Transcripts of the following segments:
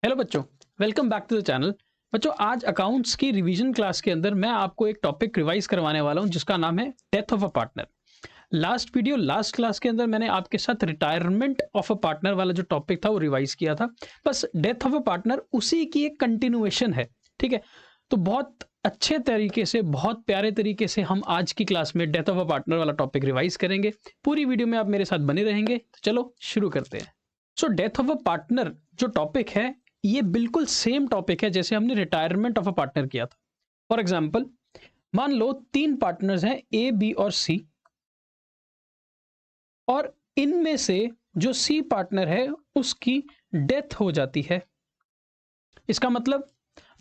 Hello बच्चों, welcome back to the channel. बच्चों, आज अकाउंट्स की रिवीजन क्लास के अंदर मैं आपको एक टॉपिक रिवाइज करवाने वाला हूं जिसका नाम है death of a partner. Last class के अंदर मैंने आपके साथ रिटायरमेंट ऑफ अ पार्टनर वाला जो टॉपिक था वो रिवाइज किया था। बस डेथ ऑफ अ पार्टनर उसी की एक कंटिन्यूएशन है। ठीक है, तो बहुत अच्छे तरीके से, बहुत प्यारे तरीके से हम आज की क्लास में डेथ ऑफ अ पार्टनर वाला टॉपिक रिवाइज करेंगे। पूरी वीडियो में आप मेरे साथ बने रहेंगे। तो चलो शुरू करते हैं। So death of a partner जो टॉपिक है, ये बिल्कुल सेम टॉपिक है जैसे हमने रिटायरमेंट ऑफ अ पार्टनर किया था। फॉर एग्जाम्पल, मान लो 3 पार्टनर्स हैं, ए, बी और सी, और इनमें से जो सी पार्टनर है उसकी डेथ हो जाती है। इसका मतलब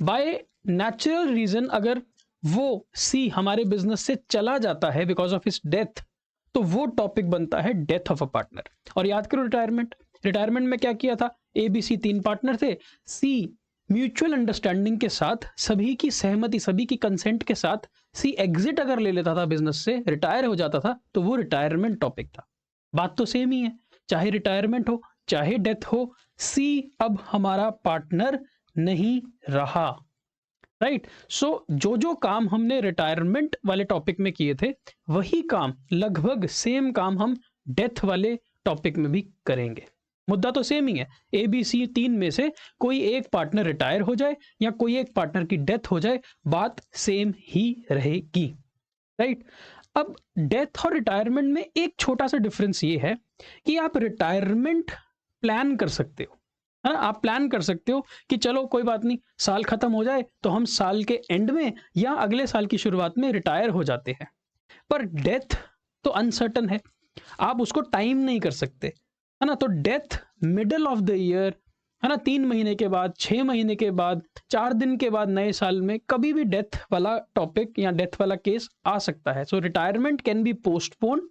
बाय नेचुरल रीजन अगर वो सी हमारे बिजनेस से चला जाता है बिकॉज ऑफ हिज डेथ, तो वो टॉपिक बनता है डेथ ऑफ अ पार्टनर। और याद करो, रिटायरमेंट में क्या किया था? ए बी सी 3 पार्टनर थे। सी म्यूचुअल अंडरस्टैंडिंग के साथ, सभी की सहमति, सभी की कंसेंट के साथ सी एग्जिट अगर ले लेता था बिजनेस से, रिटायर हो जाता था, तो वो रिटायरमेंट टॉपिक था। बात तो सेम ही है, चाहे रिटायरमेंट हो चाहे डेथ हो, सी अब हमारा पार्टनर नहीं रहा। राइट। सो जो जो काम हमने रिटायरमेंट वाले टॉपिक में किए थे, वही काम, लगभग सेम काम हम डेथ वाले टॉपिक में भी करेंगे। मुद्दा तो सेम ही है, ए बी सी 3 में से कोई एक पार्टनर रिटायर हो जाए या कोई एक पार्टनर की डेथ हो जाए, बात सेम ही रहेगी। राइट। अब डेथ और रिटायरमेंट में एक छोटा सा डिफरेंस ये है कि आप रिटायरमेंट प्लान कर सकते हो, है ना। आप प्लान कर सकते हो कि चलो कोई बात नहीं, साल खत्म हो जाए तो हम साल के एंड में या अगले साल की शुरुआत में रिटायर हो जाते हैं। पर डेथ तो अनसर्टन है, आप उसको टाइम नहीं कर सकते, है ना। तो death middle of the year, है ना, 3 महीने के बाद, 6 महीने के बाद, 4 दिन के बाद, नए साल में कभी भी डेथ वाला टॉपिक या डेथ वाला केस आ सकता है। So retirement can be postpone,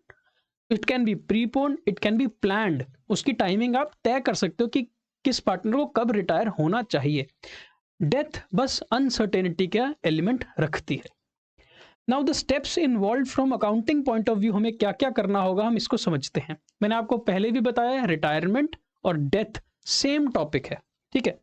it can be prepone, it can be planned. उसकी टाइमिंग आप तय कर सकते हो कि किस पार्टनर को कब रिटायर होना चाहिए। डेथ बस अनसर्टेनिटी का एलिमेंट रखती है। Now the steps involve from accounting point of view, हमें क्या क्या करना होगा हम इसको समझते हैं। मैंने आपको पहले भी बताया, रिटायरमेंट और डेथ सेम टॉपिक है। ठीक है,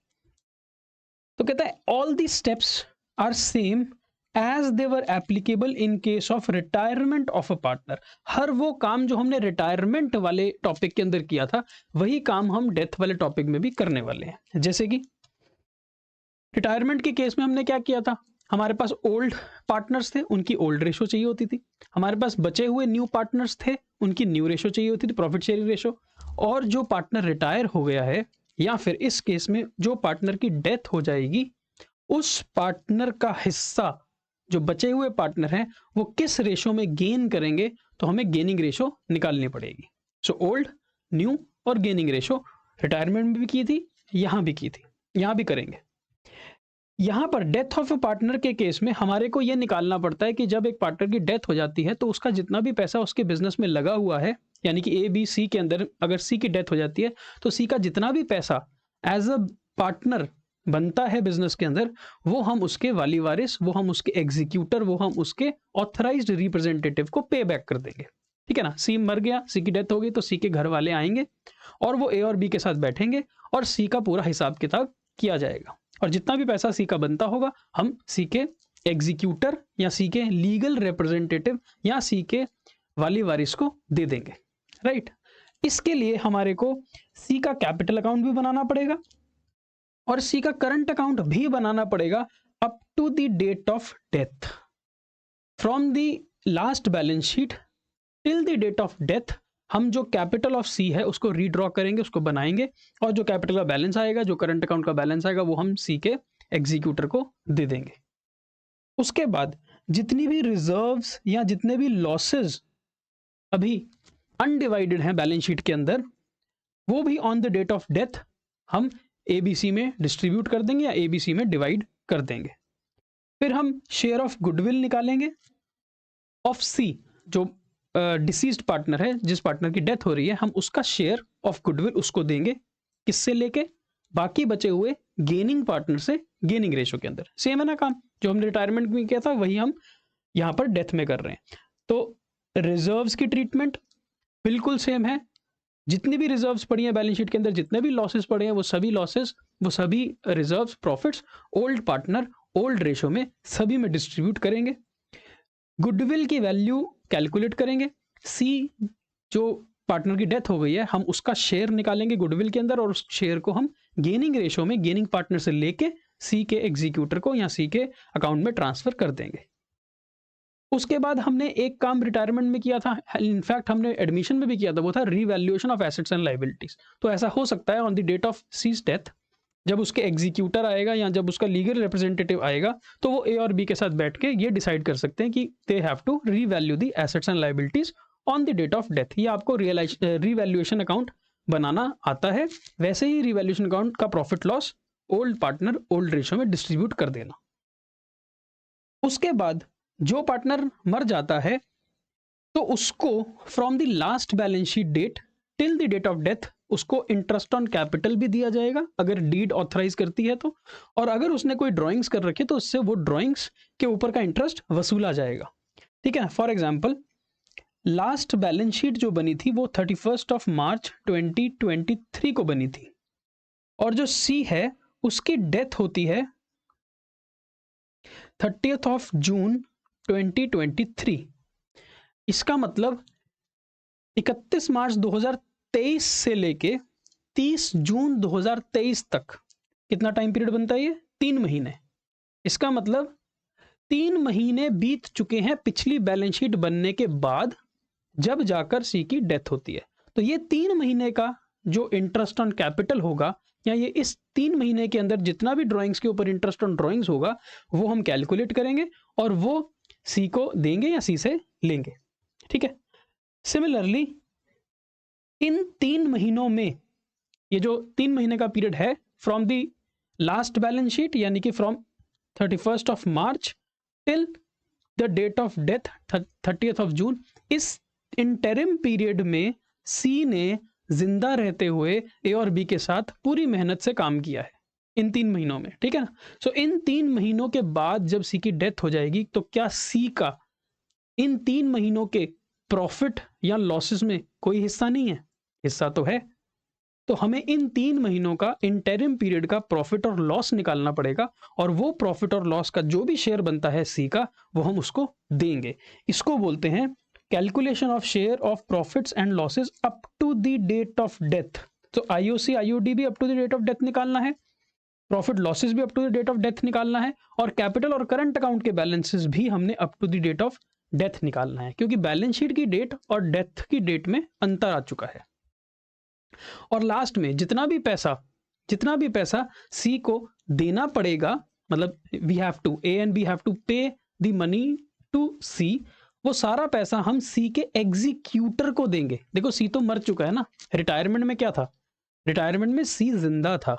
तो कहता है all the steps are same as they were applicable in case of retirement of a partner. हर वो काम जो हमने रिटायरमेंट वाले टॉपिक के अंदर किया था, वही काम हम डेथ वाले टॉपिक में भी करने वाले हैं। जैसे कि रिटायरमेंट के केस में हमने क्या किया था? हमारे पास ओल्ड पार्टनर्स थे, उनकी ओल्ड रेशो चाहिए होती थी। हमारे पास बचे हुए न्यू पार्टनर्स थे, उनकी न्यू रेशो चाहिए होती थी, प्रॉफिट शेयरिंग रेशो। और जो पार्टनर रिटायर हो गया है, या फिर इस केस में जो पार्टनर की डेथ हो जाएगी, उस पार्टनर का हिस्सा, जो बचे हुए पार्टनर हैं, वो किस रेशो में गेन करेंगे, तो हमें गेनिंग रेशो निकालनी पड़ेगी। सो ओल्ड, न्यू और गेनिंग रेशो रिटायरमेंट में भी की थी, यहां भी की थी, यहां भी करेंगे। यहाँ पर डेथ ऑफ ए पार्टनर के केस में हमारे को यह निकालना पड़ता है कि जब एक पार्टनर की डेथ हो जाती है, तो उसका जितना भी पैसा उसके बिजनेस में लगा हुआ है, यानी कि ए बी सी के अंदर अगर सी की डेथ हो जाती है, तो सी का जितना भी पैसा एज अ पार्टनर बनता है बिजनेस के अंदर, वो हम उसके वाली वारिस, वो हम उसके एग्जीक्यूटर, वो हम उसके ऑथराइज्ड रिप्रेजेंटेटिव को पे बैक कर देंगे। ठीक है ना। सी मर गया, सी की डेथ हो गई, तो सी के घर वाले आएंगे और वो ए और बी के साथ बैठेंगे और सी का पूरा हिसाब किताब किया जाएगा। और जितना भी पैसा सी का बनता होगा, हम सी के एग्जीक्यूटर या सी के लीगल रिप्रेजेंटेटिव या सी के वाली वारिस को दे देंगे। राइट। इसके लिए हमारे को सी का कैपिटल अकाउंट भी बनाना पड़ेगा और सी का करंट अकाउंट भी बनाना पड़ेगा up to the date of death. From the last balance sheet till the date of death, हम जो कैपिटल ऑफ सी है उसको रीड्रॉ करेंगे, उसको बनाएंगे, और जो कैपिटल का बैलेंस आएगा, जो करंट अकाउंट का बैलेंस आएगा, वो हम सी के एग्जीक्यूटर को दे देंगे। उसके बाद जितनी भी रिजर्व्स या जितने भी लॉसेस अभी अनडिवाइडेड हैं बैलेंस शीट के अंदर, वो भी on the date of death हम एबीसी में डिस्ट्रीब्यूट कर देंगे या एबीसी में डिवाइड कर देंगे। फिर हम शेयर ऑफ गुडविल निकालेंगे ऑफ सी, जो डिसीज्ड पार्टनर है, जिस पार्टनर की डेथ हो रही है, हम उसका शेयर ऑफ गुडविल उसको देंगे। किससे लेके? बाकी बचे हुए गेनिंग पार्टनर से, गेनिंग रेशो के अंदर। सेम है ना काम, जो हमने रिटायरमेंट में किया था वही हम यहाँ पर डेथ में कर रहे हैं। तो रिजर्व्स की ट्रीटमेंट बिल्कुल सेम है, जितनी भी रिजर्व्स पड़ी हैं बैलेंस शीट के अंदर, जितने भी लॉसेस पड़े हैं, वो सभी reserves, profits old partner old ratio में सभी में डिस्ट्रीब्यूट करेंगे। गुडविल की वैल्यू कैलकुलेट करेंगे। सी जो पार्टनर की डेथ हो गई है, हम उसका शेयर निकालेंगे गुडविल के अंदर और उस शेयर को हम गेनिंग रेशो में गेनिंग पार्टनर से लेके सी के एग्जीक्यूटर को या सी के अकाउंट में ट्रांसफर कर देंगे। उसके बाद हमने एक काम रिटायरमेंट में किया था, इनफैक्ट हमने एडमिशन में भी किया था, वो था revaluation of assets and liabilities. तो ऐसा हो सकता है on the date of C's death, जब उसके एग्जीक्यूटर आएगा या जब उसका लीगल रिप्रेजेंटेटिव आएगा, तो वो ए और बी के साथ बैठ के ये डिसाइड कर सकते हैं कि they have to revalue the assets and liabilities on the date of death. ये आपको रीवैल्यूएशन अकाउंट बनाना आता है। वैसे ही रीवैल्यूएशन अकाउंट का profit loss old partner old ratio में डिस्ट्रीब्यूट कर देना। उसके बाद जो पार्टनर मर जाता है तो उसको from the last balance sheet date till the date of death उसको इंटरेस्ट ऑन कैपिटल भी दिया जाएगा अगर डीड ऑथराइज करती है तो, और अगर उसने कोई ड्राइंग्स कर रखी तो उससे वो ड्राइंग्स के ऊपर का इंटरेस्ट वसूला जाएगा। ठीक है, for example last balance sheet जो बनी थी वो 31 मार्च 2023 को बनी थी, और जो सी है उसकी डेथ होती है 30 जून 2023। इसका मतलब 31 मार्च 2023 से लेके 30 जून 2023 तक कितना टाइम पीरियड बनता है? ये 3 महीने। इसका मतलब 3 महीने बीत चुके हैं पिछली बैलेंस शीट बनने के बाद, जब जाकर सी की डेथ होती है। तो ये 3 महीने का जो इंटरेस्ट ऑन कैपिटल होगा, या ये इस 3 महीने के अंदर जितना भी ड्राइंग्स के ऊपर इंटरेस्ट ऑन ड्राइंग्स होगा, वो हम कैलकुलेट करेंगे और वो सी को देंगे या सी से लेंगे। ठीक है, सिमिलरली इन 3 महीनों में, ये जो 3 महीने का पीरियड है from the last balance sheet यानी कि from 31 March till the date of death 30 June, इस इंटरिम पीरियड में सी ने जिंदा रहते हुए ए और बी के साथ पूरी मेहनत से काम किया है इन 3 महीनों में। ठीक है ना, सो इन 3 महीनों के बाद जब सी की डेथ हो जाएगी तो क्या सी का इन 3 महीनों के प्रॉफिट या लॉसेस में कोई हिस्सा नहीं है? हिस्सा तो है। तो हमें इन 3 महीनों का इंटरिम पीरियड का प्रॉफिट और लॉस निकालना पड़ेगा, और वो प्रॉफिट और लॉस का जो भी शेयर बनता है सी का, वो हम उसको देंगे। इसको बोलते हैं calculation of share of profits and losses up to the date of death. तो आईओसी आईओडी भी up to the date of death निकालना है, प्रॉफिट लॉसेस भी up to the date of death निकालना है, और कैपिटल और करंट अकाउंट के बैलेंसेस भी हमने up to the date of death निकालना है, क्योंकि बैलेंस शीट की डेट और डेथ की डेट में अंतर आ चुका है। और लास्ट में जितना भी पैसा सी को देना पड़ेगा, मतलब we have to, A and B have to pay the money to C, वो सारा पैसा हम सी के एग्जीक्यूटर को देंगे। देखो सी तो मर चुका है ना, रिटायरमेंट में क्या था? रिटायरमेंट में सी जिंदा था,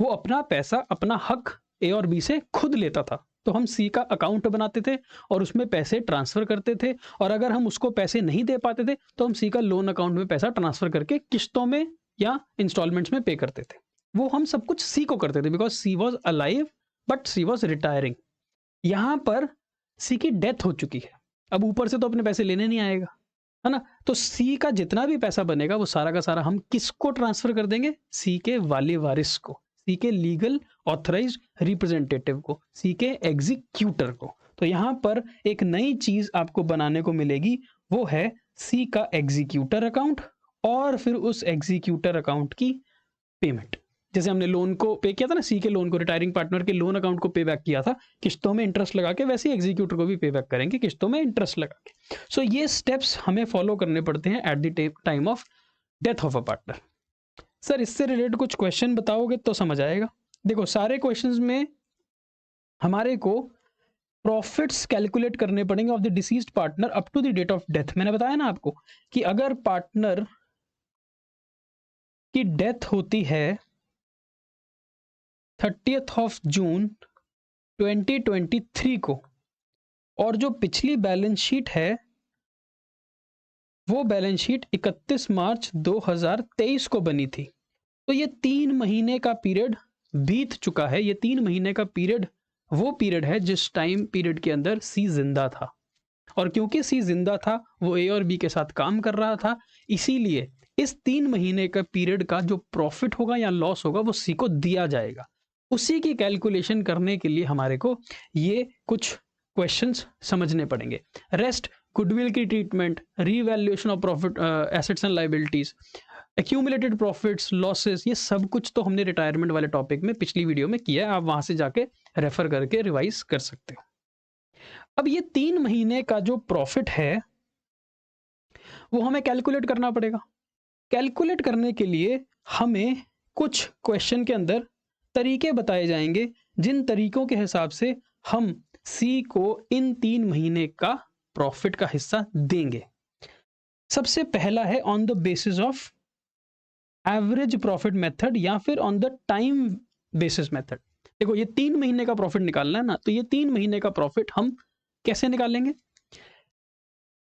वो अपना पैसा, अपना हक ए और बी से खुद लेता था। तो हम सी का अकाउंट बनाते थे और उसमें पैसे ट्रांसफर करते थे, और अगर हम उसको पैसे नहीं दे पाते थे तो हम सी का लोन अकाउंट में पैसा ट्रांसफर करके किस्तों में या इंस्टॉलमेंट्स में पे करते थे। वो हम सब कुछ सी को करते थे because C was alive but C was retiring. यहां पर सी की डेथ हो चुकी है, अब ऊपर से तो अपने पैसे लेने नहीं आएगा, है ना। तो सी का जितना भी पैसा बनेगा वो सारा का सारा हम किसको ट्रांसफर कर देंगे? सी के वाली वारिस को, सी के लीगल ऑथराइज्ड रिप्रेजेंटेटिव को, सी के एग्जीक्यूटर को। तो यहां पर एक नई चीज आपको बनाने को मिलेगी, वो है सी का एग्जीक्यूटर अकाउंट, और फिर उस एग्जीक्यूटर अकाउंट की पेमेंट। जैसे हमने लोन को पे किया था ना, सी के लोन को, रिटायरिंग पार्टनर के लोन अकाउंट को पे बैक किया था किस्तों में इंटरेस्ट लगा के, वैसे ही एग्जीक्यूटर को भी पे बैक करेंगे किस्तों में इंटरेस्ट लगा के। सो ये स्टेप्स हमें फॉलो करने पड़ते हैं eight the time of death of a partner. Sir इससे रिलेटेड कुछ क्वेश्चन बताओगे तो समझ आएगा। देखो सारे क्वेश्चंस में हमारे को प्रॉफिट्स कैलकुलेट करने पड़ेंगे of the deceased partner up to the date of death. मैंने बताया ना आपको कि अगर पार्टनर की डेथ होती है 30 जून 2023 को, और जो पिछली बैलेंस शीट है वो बैलेंस शीट 31 मार्च 2023 को बनी थी, तो ये 3 महीने का पीरियड बीत चुका है। ये 3 महीने का पीरियड वो पीरियड है जिस टाइम पीरियड के अंदर सी जिंदा था, और क्योंकि सी जिंदा था वो ए और बी के साथ काम कर रहा था, इसीलिए इस 3 महीने का पीरियड का जो प्रॉफिट होगा या लॉस होगा वो सी को दिया जाएगा। उसी की कैलकुलेशन करने के लिए हमारे को ये कुछ क्वेश्चंस समझने पड़ेंगे। रेस्ट गुडविल की treatment, revaluation of profit assets and liabilities, accumulated profits, losses, ये सब कुछ तो हमने रिटायरमेंट वाले टॉपिक में पिछली वीडियो में किया है। आप वहां से जाके रेफर करके रिवाइज कर सकते हो। अब ये 3 महीने का जो प्रॉफिट है वो हमें कैलकुलेट करना पड़ेगा। कैलकुलेट करने के लिए हमें कुछ क्वेश्चन के अंदर तरीके बताए जाएंगे, जिन तरीकों के हिसाब से हम सी को इन 3 महीने का प्रॉफिट का हिस्सा देंगे। सबसे पहला है on the basis of average profit method या फिर on the time basis method. देखो ये 3 महीने का प्रॉफिट निकालना है ना, तो ये 3 महीने का प्रॉफिट हम कैसे निकालेंगे?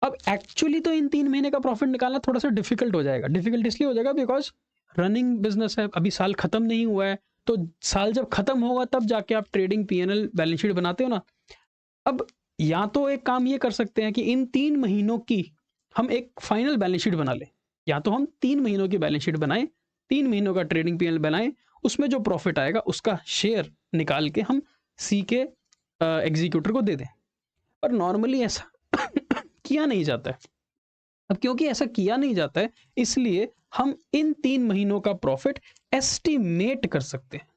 अब एक्चुअली तो इन 3 महीने का प्रॉफिट निकालना थोड़ा सा डिफिकल्ट हो जाएगा। डिफिकल्ट इसलिए हो जाएगा बिकॉज रनिंग बिजनेस है, अभी साल खत्म नहीं हुआ है, तो साल जब खत्म होगा तब जाके आप ट्रेडिंग पीएनएल बैलेंस शीट बनाते हो ना। अब या तो एक काम ये कर सकते हैं कि इन 3 महीनों की हम एक फाइनल बैलेंस शीट बना लें, या तो हम 3 महीनों की बैलेंस शीट बनाएं, 3 महीनों का ट्रेडिंग पीएनएल बनाएं, उसमें जो प्रॉफिट आएगा उसका शेयर निकाल के हम सी के एग्जीक्यूटर को दे दें। पर नॉर्मली ऐसा किया नहीं जाता है। अब क्योंकि ऐसा किया नहीं जाता है, इसलिए हम इन 3 महीनों का प्रॉफिट एस्टिमेट कर सकते हैं।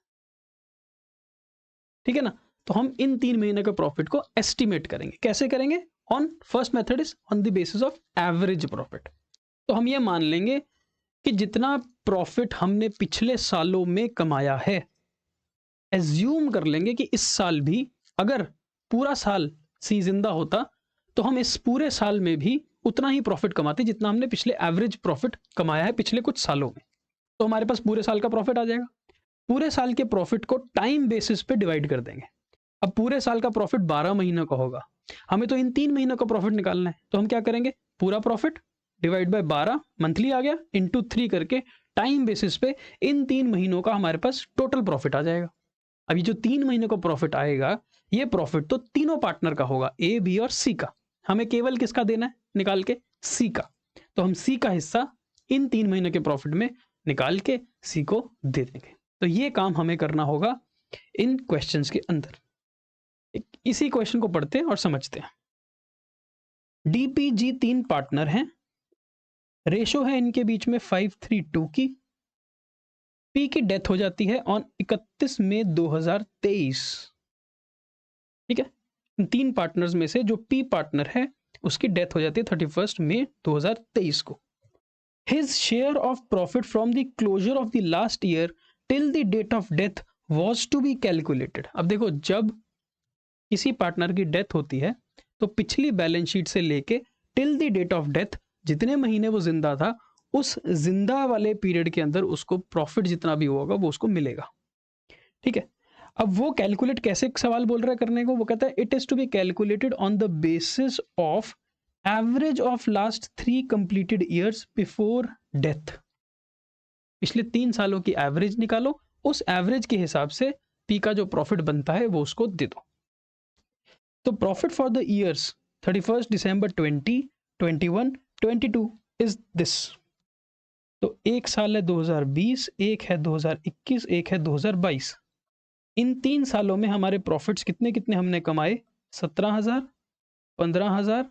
ठीक है ना? तो हम इन 3 महीने का प्रॉफिट को एस्टिमेट करेंगे। कैसे करेंगे? On first method is on the basis of average profit. तो हम ये मान लेंगे कि जितना प्रॉफिट हमने पिछले सालों में कमाया है, एज्यूम कर लेंगे कि इस साल भी अगर पूरा साल सी जिंदा होता तो हम इस पूरे साल में भी उतना ही प्रॉफिट कमाते जितना हमने पिछले एवरेज प्रॉफिट कमाया है पिछले कुछ सालों में। तो हमारे पास पूरे साल का प्रॉफिट आ जाएगा। पूरे साल के प्रॉफिट को टाइम बेसिस पे डिवाइड कर देंगे। अब पूरे साल का प्रॉफिट 12 महीनों का होगा, हमें तो इन 3 महीनों का प्रॉफिट निकालना है। तो हम क्या करेंगे? पूरा प्रॉफिट डिवाइड बाय 12 मंथली आ गया, इंटू 3 करके टाइम बेसिस पे इन 3 महीनों का हमारे पास टोटल प्रॉफिट आ जाएगा। अभी जो 3 महीनों का प्रॉफिट आएगा, ये प्रॉफिट तो तीनों पार्टनर का होगा, ए, बी और सी का। हमें केवल किसका देना है निकाल के? सी का। तो हम सी का हिस्सा इन 3 महीने के प्रॉफिट में निकाल के सी को दे देंगे। तो ये काम हमें करना होगा इन क्वेश्चंस के अंदर। इसी क्वेश्चन को पढ़ते हैं और समझते हैं। डीपीजी 3 पार्टनर हैं, रेशो है इनके बीच में 5:3:2 की। पी की डेथ हो जाती है ऑन 31 मई 2023। ठीक है? 3 पार्टनर्स में से जो पी पार्टनर है उसकी डेथ हो जाती है 31 मई 2023 को। His share of profit from the closure of the last year till the date of death was to be calculated. अब देखो, जब किसी पार्टनर की डेथ होती है तो पिछली बैलेंस शीट से लेके till the date of death जितने महीने वो जिंदा था, उस जिंदा वाले पीरियड के अंदर उसको प्रॉफिट जितना भी होगा वो उसको मिलेगा। ठीक है? अब वो कैलकुलेट कैसे, सवाल बोल रहा है करने को, वो कहता है it is to be calculated on the basis of average of last 3 completed years before death. पिछले 3 सालों की एवरेज निकालो, उस एवरेज के हिसाब से पी का जो प्रॉफिट बनता है वो उसको दे दो। तो profit for the years 31 December 20, 21, 22 is this. तो एक साल है 2020, एक है 2021, एक है 2022। इन 3 सालों में हमारे प्रॉफिट्स कितने कितने हमने कमाए? 17,000, 15,000,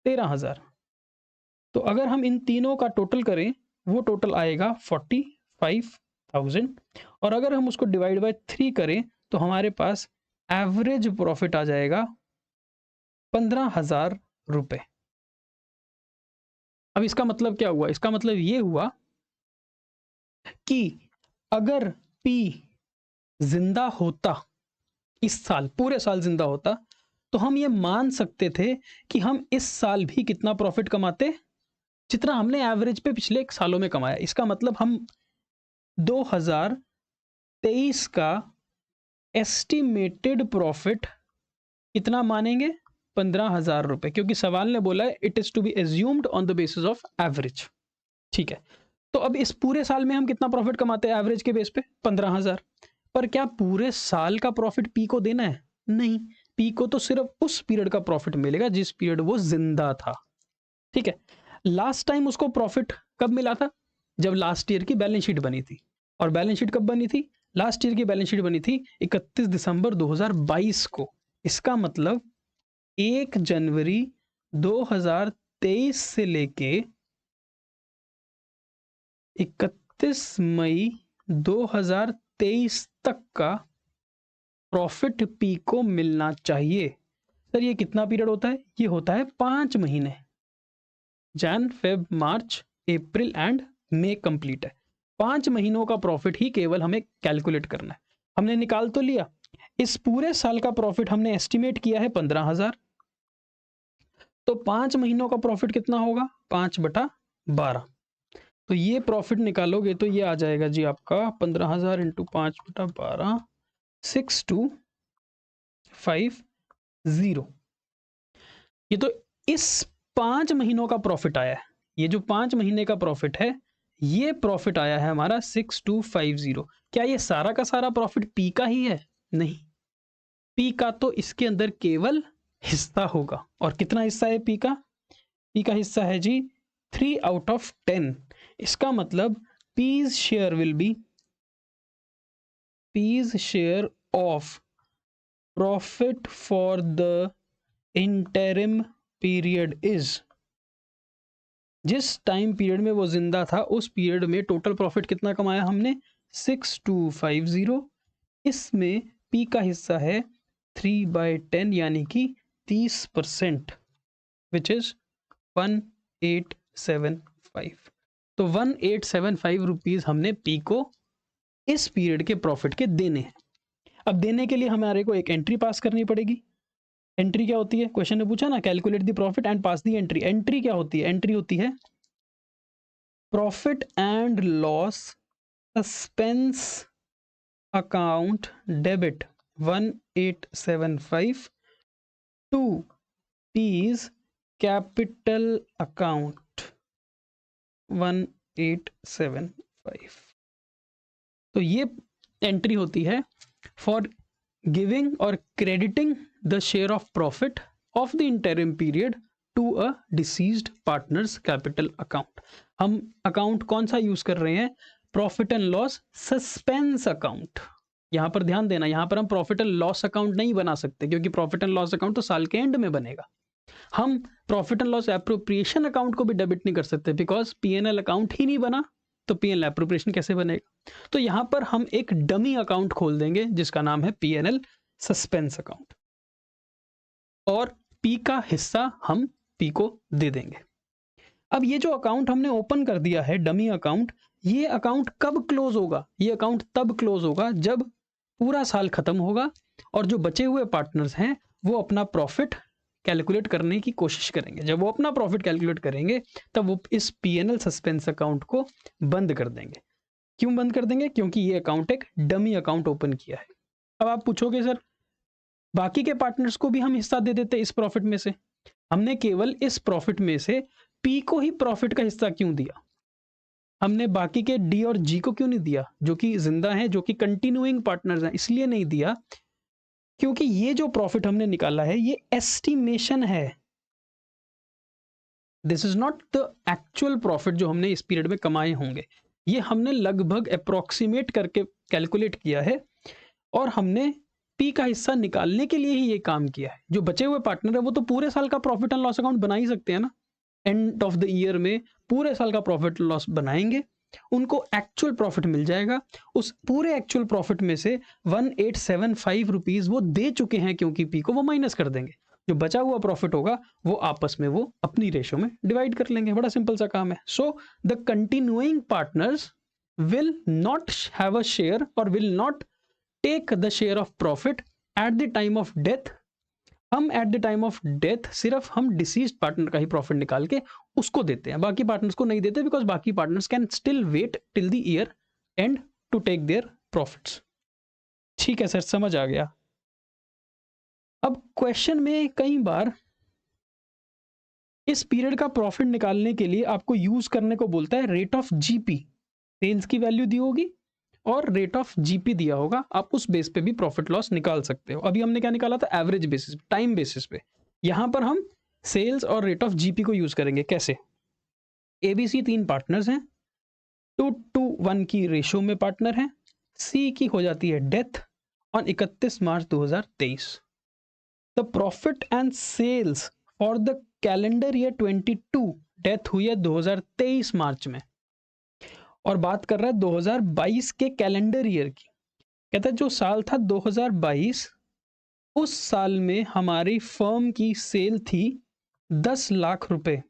13,000। तो अगर हम इन तीनों का टोटल करें, वो टोटल आएगा 45,000। और अगर हम उसको डिवाइड बाय 3 करें तो हमारे पास एवरेज प्रॉफिट आ जाएगा 15,000 रुपए। अब इसका मतलब क्या हुआ? इसका मतलब ये हुआ कि अगर पी जिंदा होता, इस साल पूरे साल जिंदा होता, तो हम ये मान सकते थे कि हम इस साल भी कितना प्रॉफिट कमाते, जितना हमने एवरेज पे पिछले सालों में कमाया। इसका मतलब हम 2023 का एस्टिमेटेड प्रॉफिट कितना मानेंगे? 15,000 रुपए, क्योंकि सवाल ने बोला है it is to be assumed on the basis of average. ठीक है? तो अब इस पूरे साल में हम कितना प्रॉफिट कमाते हैं एवरेज के बेस पे? 15,000। पर क्या पूरे साल का प्रॉफिट पी को देना है? नहीं, पी को तो सिर्फ उस पीरियड का प्रॉफिट मिलेगा जिस पीरियड वो जिंदा था। ठीक है? लास्ट टाइम उसको प्रॉफिट कब मिला था? जब लास्ट ईयर की बैलेंस शीट बनी थी। और बैलेंस शीट कब बनी थी? लास्ट ईयर की बैलेंस शीट बनी थी 31 दिसंबर 2022 को। इसका मतलब 1 जनवरी 2023 से लेके 31 मई 2023 तक का प्रॉफिट पी को मिलना चाहिए। सर ये कितना पीरियड होता है? ये होता है 5 महीने, Jan, Feb, March, April and May complete है। 5 महीनों का प्रॉफिट ही केवल हमें कैलकुलेट करना है। हमने निकाल तो लिया। इस पूरे साल का प्रॉफिट हमने एस्टिमेट किया है 15,000। तो 5 महीनों का प्रॉफिट कितना होगा? 5/12। तो ये प्रॉफिट निकालोगे तो ये आ जाएगा जी आपका 15,000 इंटू 5/12, 6250। ये तो इस 5 महीनों का प्रॉफिट आया है। ये जो 5 महीने का प्रॉफिट है, ये प्रॉफिट आया है हमारा 6250। क्या ये सारा का सारा प्रॉफिट पी का ही है? नहीं, पी का तो इसके अंदर केवल हिस्सा होगा। और कितना हिस्सा है पी का? पी का हिस्सा है जी 3/10। इसका मतलब P's share will be, P's share of profit for the interim period is, जिस टाइम पीरियड में वो जिंदा था उस पीरियड में टोटल प्रॉफिट कितना कमाया हमने? 6250। इसमें पी का हिस्सा है 3/10 यानी कि 30%, विच इज 1875। तो 1875 रुपीज हमने पी को इस पीरियड के प्रॉफिट के देने हैं। अब देने के लिए हमारे को एक एंट्री पास करनी पड़ेगी। एंट्री क्या होती है? क्वेश्चन ने पूछा ना, calculate the profit and pass the entry. Entry क्या होती है? एंट्री होती है profit and loss suspense account debit 1875 to P's capital account 1875। तो ये एंट्री होती है फॉर गिविंग और crediting the share of profit of the interim period to a deceased partner's capital account. हम अकाउंट कौन सा यूज कर रहे हैं? Profit and loss suspense account. यहां पर ध्यान देना, यहां पर हम प्रॉफिट एंड लॉस अकाउंट नहीं बना सकते, क्योंकि प्रॉफिट एंड लॉस अकाउंट तो साल के एंड में बनेगा। हम profit and loss appropriation account को भी डेबिट नहीं कर सकते, बिकॉज पीएनएल अकाउंट ही नहीं बना, तो पीएनएल एप्रोप्रिएशन कैसे बनेगा? तो यहां पर हम एक डमी अकाउंट खोल देंगे जिसका नाम है पीएनएल सस्पेंस अकाउंट, और पी का हिस्सा हम पी को दे देंगे। अब ये जो अकाउंट हमने ओपन कर दिया है, डमी अकाउंट, ये अकाउंट कब क्लोज होगा? ये अकाउंट तब क्लोज होगा जब पूरा साल खत्म होगा और जो बचे हुए पार्टनर्स हैं वो अपना प्रॉफिट कैलकुलेट करने की कोशिश करेंगे। जब वो अपना प्रॉफिट कैलकुलेट करेंगे तब वो इस पीएनएल सस्पेंस अकाउंट को बंद कर देंगे। क्यों बंद कर देंगे? क्योंकि ये अकाउंट एक डमी अकाउंट ओपन किया है। अब आप पूछोगे सर बाकी के पार्टनर्स को भी हम हिस्सा दे देते इस प्रॉफिट में से, हमने केवल इस प्रॉफिट में से पी को ही प्रॉफिट का हिस्सा क्यों दिया? हमने बाकी के डी और जी को क्यों नहीं दिया, जो कि जिंदा हैं, जो कि कंटिन्यूइंग पार्टनर्स हैं? इसलिए नहीं दिया क्योंकि ये जो प्रॉफिट हमने निकाला है ये एस्टिमेशन है। This is not the actual profit जो हमने इस पीरियड में कमाए होंगे। ये हमने लगभग अप्रोक्सीमेट करके कैलकुलेट किया है और हमने पी का हिस्सा निकालने के लिए ही ये काम किया है। जो बचे हुए पार्टनर है वो तो पूरे साल का प्रॉफिट एंड लॉस अकाउंट बना ही सकते हैं ना, एंड ऑफ द ईयर में पूरे साल का प्रॉफिट लॉस बनाएंगे, उनको एक्चुअल प्रॉफिट मिल जाएगा। उस पूरे एक्चुअल प्रॉफिट में से 1875 रुपीज वो दे चुके हैं, क्योंकि पी को वो माइनस कर देंगे। जो बचा हुआ प्रॉफिट होगा वो आपस में वो अपनी रेशो में डिवाइड कर लेंगे। बड़ा सिंपल सा काम है। So the continuing partners will not have a share और will not take the share of profit at the time of death. हम at the time of death सिर्फ हम डिसीज्ड पार्टनर का ही प्रॉफिट निकाल के उसको देते हैं, बाकी पार्टनर्स को नहीं देते, बिकॉज बाकी partners can still wait till the year end to take their profits. ठीक है सर, समझ आ गया। अब क्वेश्चन में कई बार इस पीरियड का प्रॉफिट निकालने के लिए आपको यूज करने को बोलता है रेट ऑफ जीपी। सेल्स की वैल्यू दी होगी और रेट ऑफ जीपी दिया होगा, आप उस बेस पे भी प्रॉफिट लॉस निकाल सकते हो। अभी हमने क्या निकाला था? एवरेज बेसिस, टाइम बेसिस पे। यहां पर हम सेल्स और रेट ऑफ जीपी को यूज करेंगे। कैसे? एबीसी 3 पार्टनर्स हैं, 2:1 की रेशो में पार्टनर हैं। सी की हो जाती है death on 31 March 2023। The profit and sales for the calendar year 22, death हुई है 2023 मार्च में, और बात कर रहा है 2022 के कैलेंडर ईयर की। कहता है जो साल था 2022, उस साल में हमारी फर्म की सेल थी 10 लाख रुपए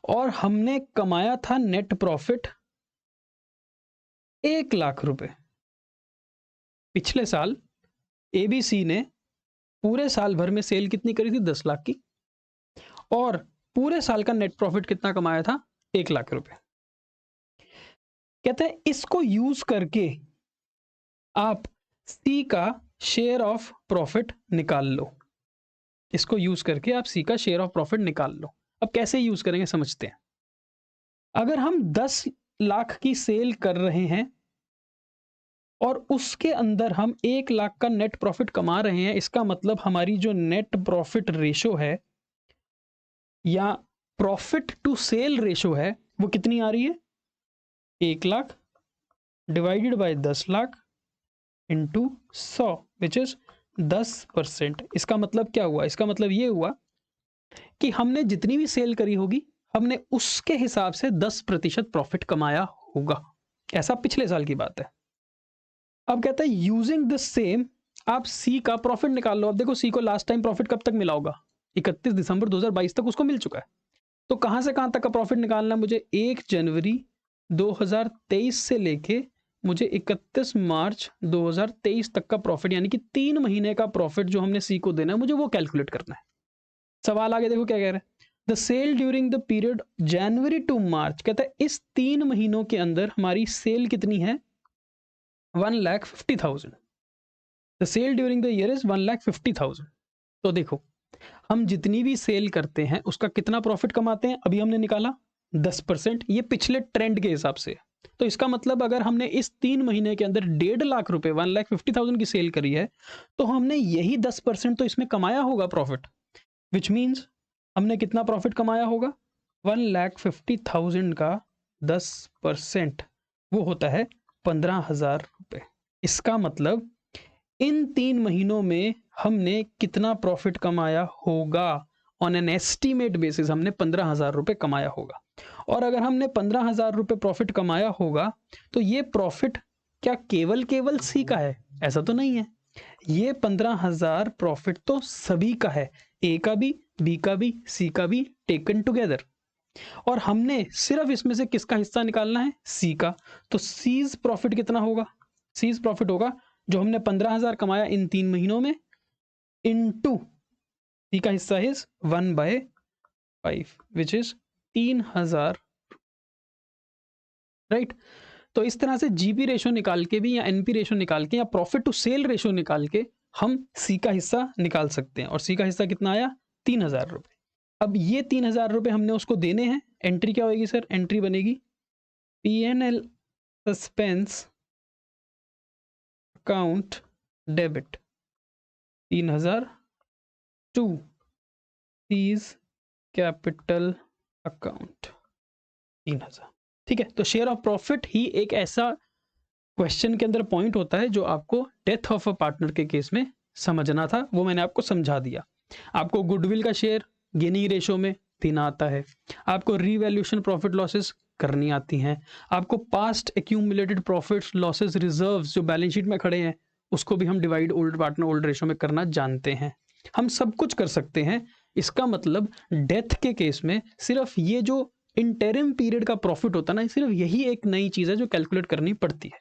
और हमने कमाया था नेट प्रॉफिट 1 लाख रुपए। पिछले साल एबीसी ने पूरे साल भर में सेल कितनी करी थी? 10 लाख की, और पूरे साल का नेट प्रॉफिट कितना कमाया था? 1 लाख रुपए। कहते हैं इसको यूज करके आप सी का शेयर ऑफ प्रॉफिट निकाल लो। इसको यूज करके आप सी का शेयर ऑफ प्रॉफिट निकाल लो। अब कैसे यूज करेंगे समझते हैं। अगर हम 10 लाख की सेल कर रहे हैं और उसके अंदर हम 1 लाख का नेट प्रॉफिट कमा रहे हैं, इसका मतलब हमारी जो नेट प्रॉफिट रेशो है या प्रॉफिट टू सेल रेशो है वो कितनी आ रही है? 1 lakh divided by 10 lakh into 100 which is 10%। इसका मतलब क्या हुआ? इसका मतलब ये हुआ कि हमने जितनी भी सेल करी होगी हमने उसके हिसाब से 10% प्रॉफिट कमाया होगा। ऐसा पिछले साल की बात है। अब कहता है यूजिंग द सेम आप सी का प्रॉफिट निकाल लो। अब देखो सी को लास्ट टाइम प्रॉफिट कब तक मिला होगा? 31 दिसंबर 2022 तक उसको मिल चुका है। तो कहां से कहां तक का प्रॉफिट निकालना है मुझे? 1 जनवरी 2023 से लेके मुझे 31 मार्च 2023 तक का प्रॉफिट, यानी कि 3 महीने का प्रॉफिट जो हमने सी को देना है मुझे वो कैलकुलेट करना है। सवाल आगे देखो क्या कह रहा है। The sale during the period January to March, कहता है इस 3 महीनों के अंदर हमारी सेल कितनी है? 1,50,000। The sale during the year is 1,50,000। तो देखो हम जितनी भी सेल करते हैं उसका कितना प्रॉफिट कमाते हैं? अभी हमने निकाला 10%। ये पिछले ट्रेंड के हिसाब से। तो इसका मतलब अगर हमने इस 3 महीने के अंदर 1.5 लाख रुपए 1,50,000 की सेल करी है तो हमने यही 10% तो इसमें कमाया होगा प्रॉफिट, विच मीन्स हमने कितना प्रॉफिट कमाया होगा? 1,50,000 का 10% वो होता है 15,000 रुपए। इसका मतलब इन 3 महीनों में हमने कितना प्रॉफिट कमाया होगा? ऑन एन एस्टीमेट बेसिस हमने 15,000 रुपए कमाया होगा। और अगर हमने 15,000 रुपए प्रॉफिट कमाया होगा तो ये प्रॉफिट क्या केवल सी का है? ऐसा तो नहीं है। ये 15,000 प्रॉफिट तो सभी का है, ए का भी, बी का भी, सी का भी, टेकन टुगेदर। और हमने सिर्फ इसमें से किसका हिस्सा निकालना है? सी का। तो सीज प्रॉफिट कितना होगा? सीज प्रॉफिट होगा जो हमने 15,000 कमाया इन 3 महीनों में इनटू सी का हिस्सा इज 1/5 विच इज 3,000, राइट। तो इस तरह से जीपी रेशो निकाल के भी या एनपी रेशो निकाल के या प्रॉफिट टू सेल रेशो निकाल के हम सी का हिस्सा निकाल सकते हैं। और सी का हिस्सा कितना आया? 3,000 रुपए। अब ये 3,000 रुपए हमने उसको देने हैं। एंट्री क्या होगी सर? एंट्री बनेगी PNL suspense account debit 3,000 to C's capital account 3,000। ठीक है। तो शेयर ऑफ प्रॉफिट ही एक ऐसा क्वेश्चन के अंदर पॉइंट होता है जो आपको डेथ ऑफ अ पार्टनर के केस में समझना था, वो मैंने आपको समझा दिया। आपको गुडविल का शेयर गेनिंग रेशो में देना आता है, आपको रीवैल्यूएशन प्रॉफिट लॉसेस करनी आती हैं, आपको past accumulated profits losses reserves जो बैलेंस शीट में खड़े हैं उसको भी हम divide old partner old ratio में करना जानते हैं। हम सब कुछ कर सकते हैं। इसका मतलब डेथ के केस में सिर्फ ये जो इंटरिम पीरियड का प्रॉफिट होता है ना, सिर्फ यही एक नई चीज है जो कैलकुलेट करनी पड़ती है।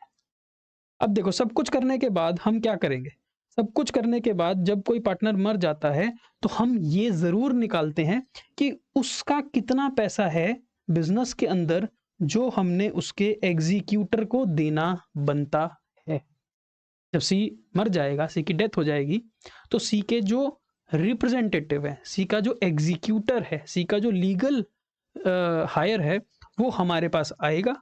अब देखो सब कुछ करने के बाद हम क्या करेंगे? सब कुछ करने के बाद जब कोई पार्टनर मर जाता है तो हम ये जरूर निकालते हैं कि उसका कितना पैसा है बिजनेस के अंदर जो हमने उसके एग्जीक्यूटर को देना बनता है। जब सी मर जाएगा, सी की डेथ हो जाएगी, तो सी के जो रिप्रेजेंटेटिव है, सी का जो एग्जीक्यूटर है, सी का जो लीगल हायर है, वो हमारे पास आएगा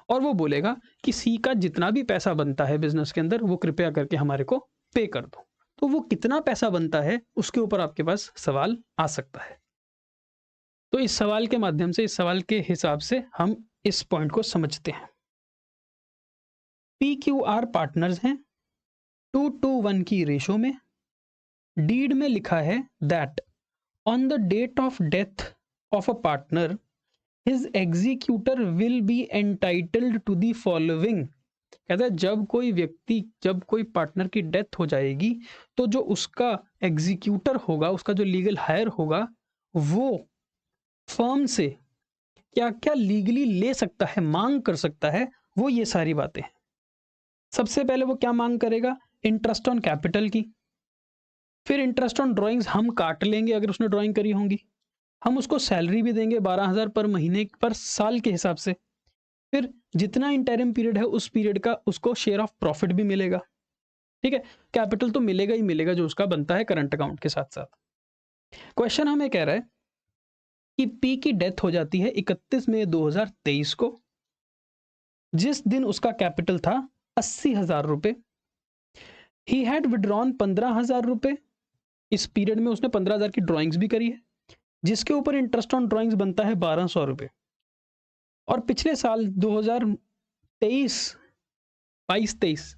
और वो बोलेगा कि सी का जितना भी पैसा बनता है बिजनेस के अंदर वो कृपया करके हमारे को पे कर दो। तो वो कितना पैसा बनता है उसके ऊपर आपके पास सवाल आ सकता है। तो इस सवाल के माध्यम से, इस सवाल के हिसाब से हम इस पॉइंट को समझते हैं। PQR पार्टनर्स हैं, 2:1 की रेशो में। डीड में लिखा है that on the date of death of a partner his executor will be entitled to the following. कहता है जब कोई पार्टनर की डेथ हो जाएगी तो जो उसका एग्जीक्यूटर होगा, उसका जो लीगल हायर होगा, वो फर्म से क्या क्या लीगली ले सकता है, मांग कर सकता है, वो ये सारी बातें हैं। सबसे पहले वो क्या मांग करेगा? इंटरेस्ट ऑन कैपिटल की। फिर इंटरेस्ट ऑन ड्राइंग्स हम काट लेंगे अगर उसने ड्राइंग करी होंगी। हम उसको सैलरी भी देंगे 12,000 पर महीने पर साल के हिसाब से। फिर जितना इंटरिम पीरियड है उस पीरियड का उसको शेयर ऑफ प्रॉफिट भी मिलेगा। ठीक है, कैपिटल तो मिलेगा ही मिलेगा जो उसका बनता है करंट अकाउंट के साथ साथ। क्वेश्चन हमें कह रहा है कि पी की डेथ हो जाती है 31 मई 2023 को, जिस दिन उसका कैपिटल था 80,000 रुपए। ही हैड विड्रॉन 15,000 रुपए। इस पीरियड में उसने 15,000 की ड्राइंग्स भी करी है, जिसके ऊपर इंटरेस्ट ऑन ड्राइंग्स बनता है 1,200 रुपए। और पिछले साल 2023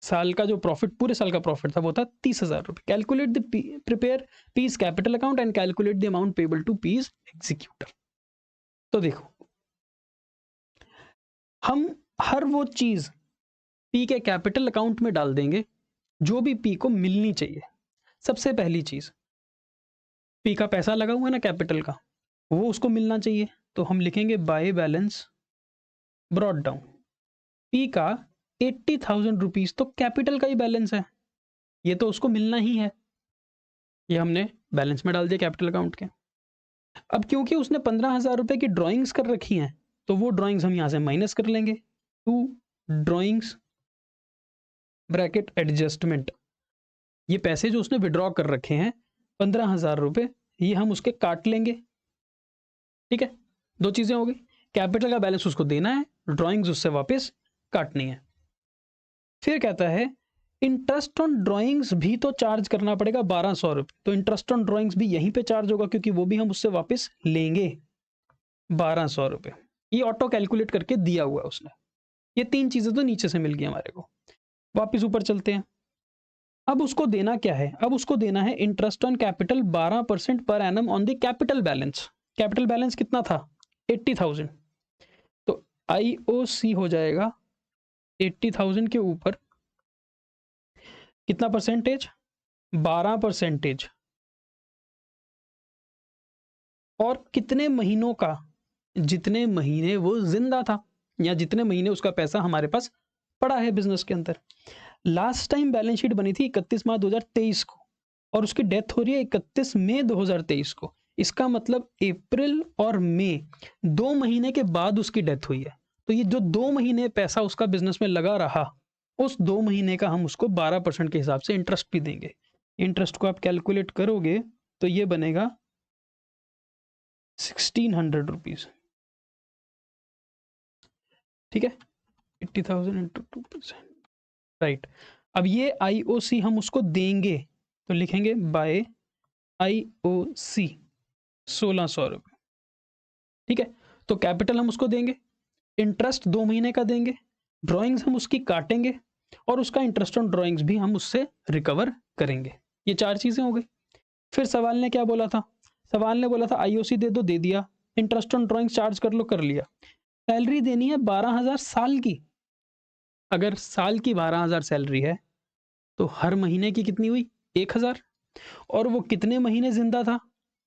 साल का जो प्रॉफिट, पूरे साल का प्रॉफिट था, वो था 30,000 रुपए। Calculate the prepare P's capital account and calculate the amount payable to P's executor. तो देखो, हम हर वो चीज पी के कैपिटल अकाउंट में डाल देंगे जो भी पी को मिलनी चाहिए। सबसे पहली चीज, पी का पैसा लगा हुआ है ना कैपिटल का, वो उसको मिलना चाहिए। तो हम लिखेंगे by balance brought down. P का 80,000 रुपीज तो कैपिटल का ही बैलेंस है, ये तो उसको मिलना ही है। ये हमने बैलेंस में डाल दिया कैपिटल अकाउंट के। अब क्योंकि उसने 15,000 रुपए की ड्राइंग्स कर रखी हैं, तो वो ड्राइंग्स हम यहां से माइनस कर लेंगे। 2 ड्राइंग्स ब्रैकेट एडजस्टमेंट। ये पैसे जो उसने विड्रॉ कर रखे हैं 15,000 रुपए, ये हम उसके काट लेंगे। ठीक है, दो चीजें हो गई। कैपिटल का बैलेंस उसको देना है, ड्राइंग्स उससे वापस काटनी है। फिर कहता है इंटरेस्ट ऑन ड्राइंग्स भी तो चार्ज करना पड़ेगा 1,200 रुपए। तो इंटरेस्ट ऑन ड्राइंग्स भी यहीं पे चार्ज होगा, क्योंकि वो भी हम उससे वापस लेंगे 1,200 रुपए। ये ऑटो कैलकुलेट करके दिया हुआ है उसने। ये तीन चीजें तो नीचे से मिल गई हमारे को। वापिस ऊपर चलते हैं। अब उसको देना क्या है? अब उसको देना है interest on capital 12% per annum on the capital balance. Capital balance कितना था? 80,000। तो IOC हो जाएगा 80,000 के ऊपर कितना परसेंटेज? 12%। और कितने महीनों का? जितने महीने वो जिंदा था, या जितने महीने उसका पैसा हमारे पास पड़ा है बिजनेस के अंदर। लास्ट टाइम बैलेंस शीट बनी थी 31 मार्च 2023 को, और उसकी डेथ हो रही है 31 मई 2023 को। इसका मतलब अप्रैल और मई 2 महीने के बाद उसकी डेथ हुई है। तो ये जो 2 महीने पैसा उसका बिजनेस में लगा रहा, उस 2 महीने का हम उसको 12% के हिसाब से इंटरेस्ट भी देंगे। इंटरेस्ट को आप कैलकुलेट करोगे तो ये बनेगा 1,600 रुपीज। ठीक है, 80,000 इंटू 2%, राइट। अब ये IOC हम उसको देंगे, तो लिखेंगे बाय IOC 1,600 रुपये। ठीक है, तो कैपिटल हम उसको देंगे, इंटरेस्ट 2 महीने का देंगे, ड्राइंग्स हम उसकी काटेंगे, और उसका इंटरेस्ट ऑन ड्राइंग्स भी हम उससे रिकवर करेंगे। ये 4 चीजें हो गई। फिर सवाल ने क्या बोला था? सवाल ने बोला था IOC दे दो, दे दिया। इंटरेस्ट ऑन ड्राइंग्स चार्ज कर लो, कर लिया। सैलरी देनी है 12,000 साल की। अगर साल की 12,000 सैलरी है तो हर महीने की कितनी हुई? 1,000। और वो कितने महीने जिंदा था?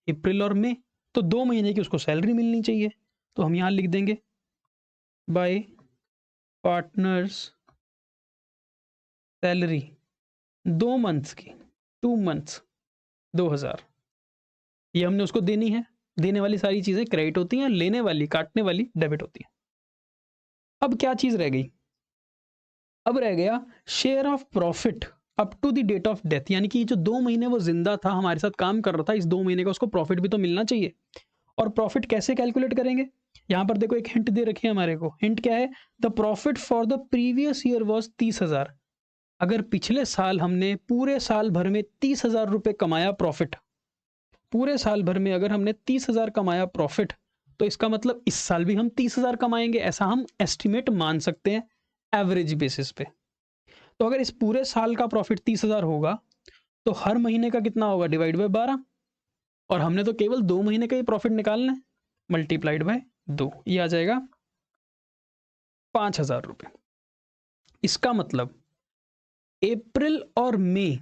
अप्रैल और मई। तो 2 महीने की उसको सैलरी मिलनी चाहिए। तो हम यहां लिख देंगे बाय पार्टनर्स सैलरी 2 मंथ्स की, 2 मंथ्स 2,000। ये हमने उसको देनी है। देने वाली सारी चीजें क्रेडिट होती हैं, लेने वाली, काटने वाली डेबिट होती है। अब क्या चीज रह गई? अब रह गया share of profit up to the date of death. यानी कि जो 2 महीने वो जिंदा था, हमारे साथ काम कर रहा था, इस 2 महीने का उसको प्रॉफिट भी तो मिलना चाहिए। और प्रॉफिट कैसे कैलकुलेट करेंगे? यहां पर देखो एक हिंट दे रखी है हमारे को। हिंट क्या है? The profit for the previous year was 30,000। अगर पिछले साल हमने पूरे साल भर में 30,000 रुपए कमाया प्रॉफिट, पूरे साल भर में अगर हमने 30,000 कमाया प्रॉफिट, तो इसका मतलब इस साल भी हम 30,000 कमाएंगे, ऐसा हम एस्टिमेट मान सकते हैं एवरेज बेसिस पे। तो अगर इस पूरे साल का प्रॉफिट 30,000 होगा तो हर महीने का कितना होगा, डिवाइड बाय 12, और हमने तो केवल 2 महीने का ही प्रॉफिट निकालना है, मल्टीप्लाइड बाय 2, ये आ जाएगा 5,000 रुपये। इसका मतलब अप्रैल और मई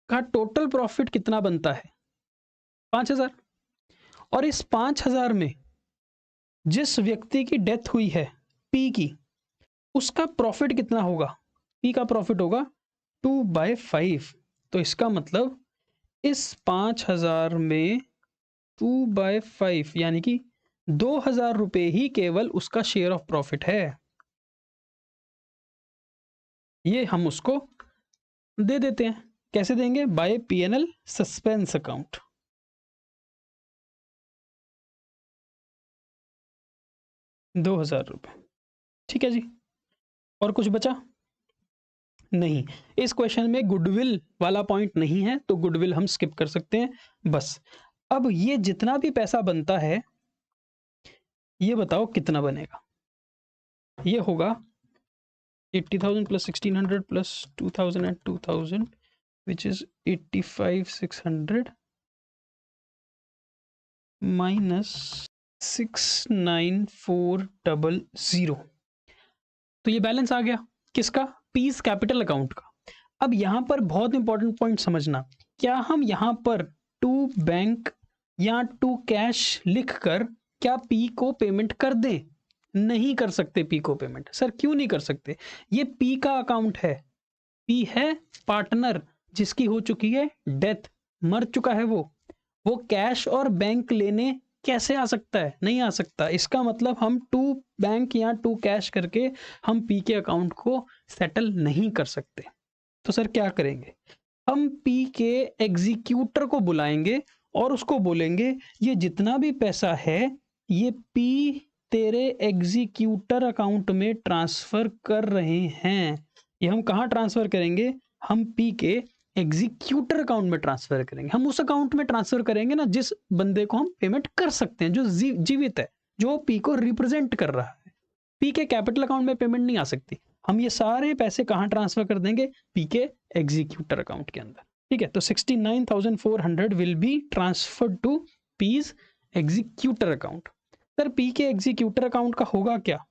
का टोटल प्रॉफिट कितना बनता है, 5,000। और इस 5,000 में जिस व्यक्ति की डेथ हुई है पी की, उसका प्रॉफिट कितना होगा, पी का प्रॉफिट होगा 2/5। तो इसका मतलब इस 5,000 में 2/5 यानी कि 2,000 रुपये ही केवल उसका शेयर ऑफ प्रॉफिट है। ये हम उसको दे देते हैं। कैसे देंगे, बाय पीएनएल सस्पेंस अकाउंट। ₹2,000, ठीक है जी। और कुछ बचा नहीं, इस क्वेश्चन में गुडविल वाला पॉइंट नहीं है, तो गुडविल हम स्किप कर सकते हैं बस। अब ये जितना भी पैसा बनता है, ये बताओ कितना बनेगा। ये होगा 80,000 plus 1,600 plus 2,000 and 2,000 which is 85,600 minus 69400। तो ये बैलेंस आ गया किसका, पीस कैपिटल अकाउंट का। अब यहां पर बहुत इंपॉर्टेंट पॉइंट समझना, क्या हम यहां पर टू बैंक या टू कैश लिखकर क्या पी को पेमेंट कर दें, नहीं कर सकते पी को पेमेंट। सर क्यों नहीं कर सकते, ये पी का अकाउंट है, पी है पार्टनर जिसकी हो चुकी है डेथ, मर चुका है वो कैश और बैंक लेने कैसे आ सकता है, नहीं आ सकता। इसका मतलब हम टू बैंक या टू कैश करके हम पी के अकाउंट को सेटल नहीं कर सकते। तो सर क्या करेंगे, हम पी के एग्जीक्यूटर को बुलाएंगे और उसको बोलेंगे ये जितना भी पैसा है ये पी तेरे एग्जीक्यूटर अकाउंट में ट्रांसफर कर रहे हैं। ये हम कहाँ ट्रांसफर करेंगे, हम पी के एग्जीक्यूटर अकाउंट में ट्रांसफर करेंगे। हम उस अकाउंट में ट्रांसफर करेंगे ना जिस बंदे को हम पेमेंट कर सकते हैं, जो जीवित है, जो पी को रिप्रेजेंट कर रहा है। पी के कैपिटल अकाउंट में पेमेंट नहीं आ सकती। हम ये सारे पैसे कहाँ ट्रांसफर कर देंगे, पी के एग्जीक्यूटर अकाउंट के अंदर, ठीक है। तो 69,400 will be transferred to P's executor account. Sir P के एग्जीक्यूटर अकाउंट का होगा क्या,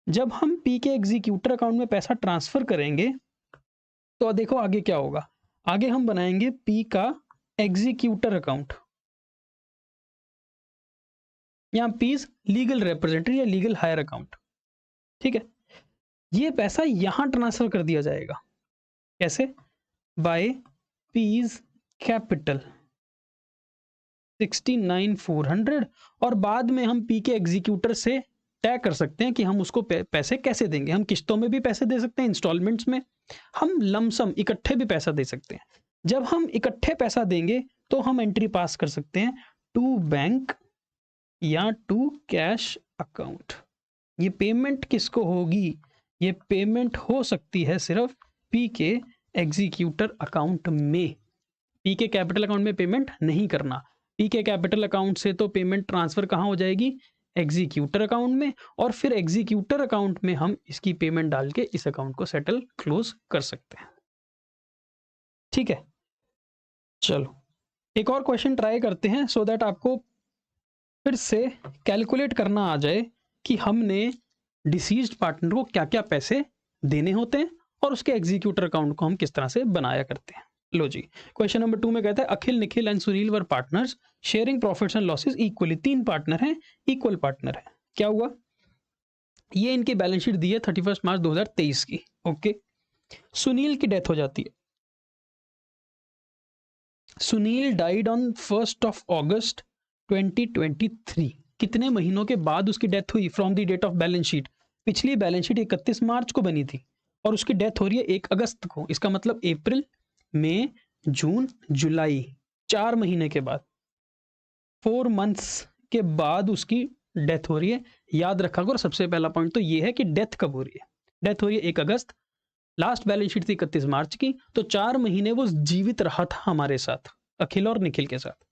जब हम पी के एग्जीक्यूटर अकाउंट में पैसा ट्रांसफर करेंगे तो देखो आगे क्या होगा, आगे हम बनाएंगे पी का एग्जीक्यूटर अकाउंट, या पीज लीगल रिप्रेजेंटेटिव या लीगल हायर अकाउंट, ठीक है। ये पैसा यहां ट्रांसफर कर दिया जाएगा, कैसे, बाय पीज कैपिटल 69,400, और बाद में हम पी के एग्जीक्यूटर से तय कर सकते हैं कि हम उसको पैसे कैसे देंगे। हम किस्तों में भी पैसे दे सकते हैं, इंस्टॉलमेंट्स में, हम लमसम इकट्ठे भी पैसा दे सकते हैं। जब हम इकट्ठे पैसा देंगे तो हम एंट्री पास कर सकते हैं टू बैंक या टू कैश अकाउंट। ये पेमेंट किसको होगी, ये पेमेंट हो सकती है सिर्फ पी के एग्जीक्यूटर अकाउंट में। पी के कैपिटल अकाउंट में पेमेंट नहीं करना। पी के कैपिटल अकाउंट से तो पेमेंट ट्रांसफर कहाँ हो जाएगी, एग्जीक्यूटर अकाउंट में, और फिर एग्जीक्यूटर अकाउंट में हम इसकी पेमेंट डाल के इस अकाउंट को सेटल क्लोज कर सकते हैं, ठीक है। चलो एक और क्वेश्चन ट्राई करते हैं सो दैट आपको फिर से कैलकुलेट करना आ जाए कि हमने डिसीज्ड पार्टनर को क्या क्या पैसे देने होते हैं और उसके एग्जीक्यूटर अकाउंट को हम किस तरह से बनाया करते हैं। लो जी, क्वेश्चन नंबर 2 में कहता है Akhil, Nikhil and Sunil were partners sharing profits and losses equally. 3 partner हैं, इक्वल पार्टनर है। क्या हुआ, ये इनकी बैलेंस शीट दी है 31 मार्च 2023 की, ओके। सुनील की डेथ हो जाती है, सुनील डाइड ऑन 1 अगस्त 2023। कितने महीनों के बाद उसकी डेथ हुई, from the date of balance sheet. पिछली बैलेंस शीट 31 मार्च को बनी थी और उसकी डेथ हो रही है 1 अगस्त को। इसका मतलब अप्रैल, मई, जून, जुलाई, 4 महीने के बाद, 4 मंथ्स के बाद उसकी डेथ हो रही है। याद रखा करो, सबसे पहला पॉइंट तो ये है कि डेथ कब हो रही है। डेथ हो रही है 1 अगस्त, लास्ट बैलेंस शीट थी 31 मार्च की, तो 4 महीने वो जीवित रहा था हमारे साथ, अखिल और निखिल के साथ।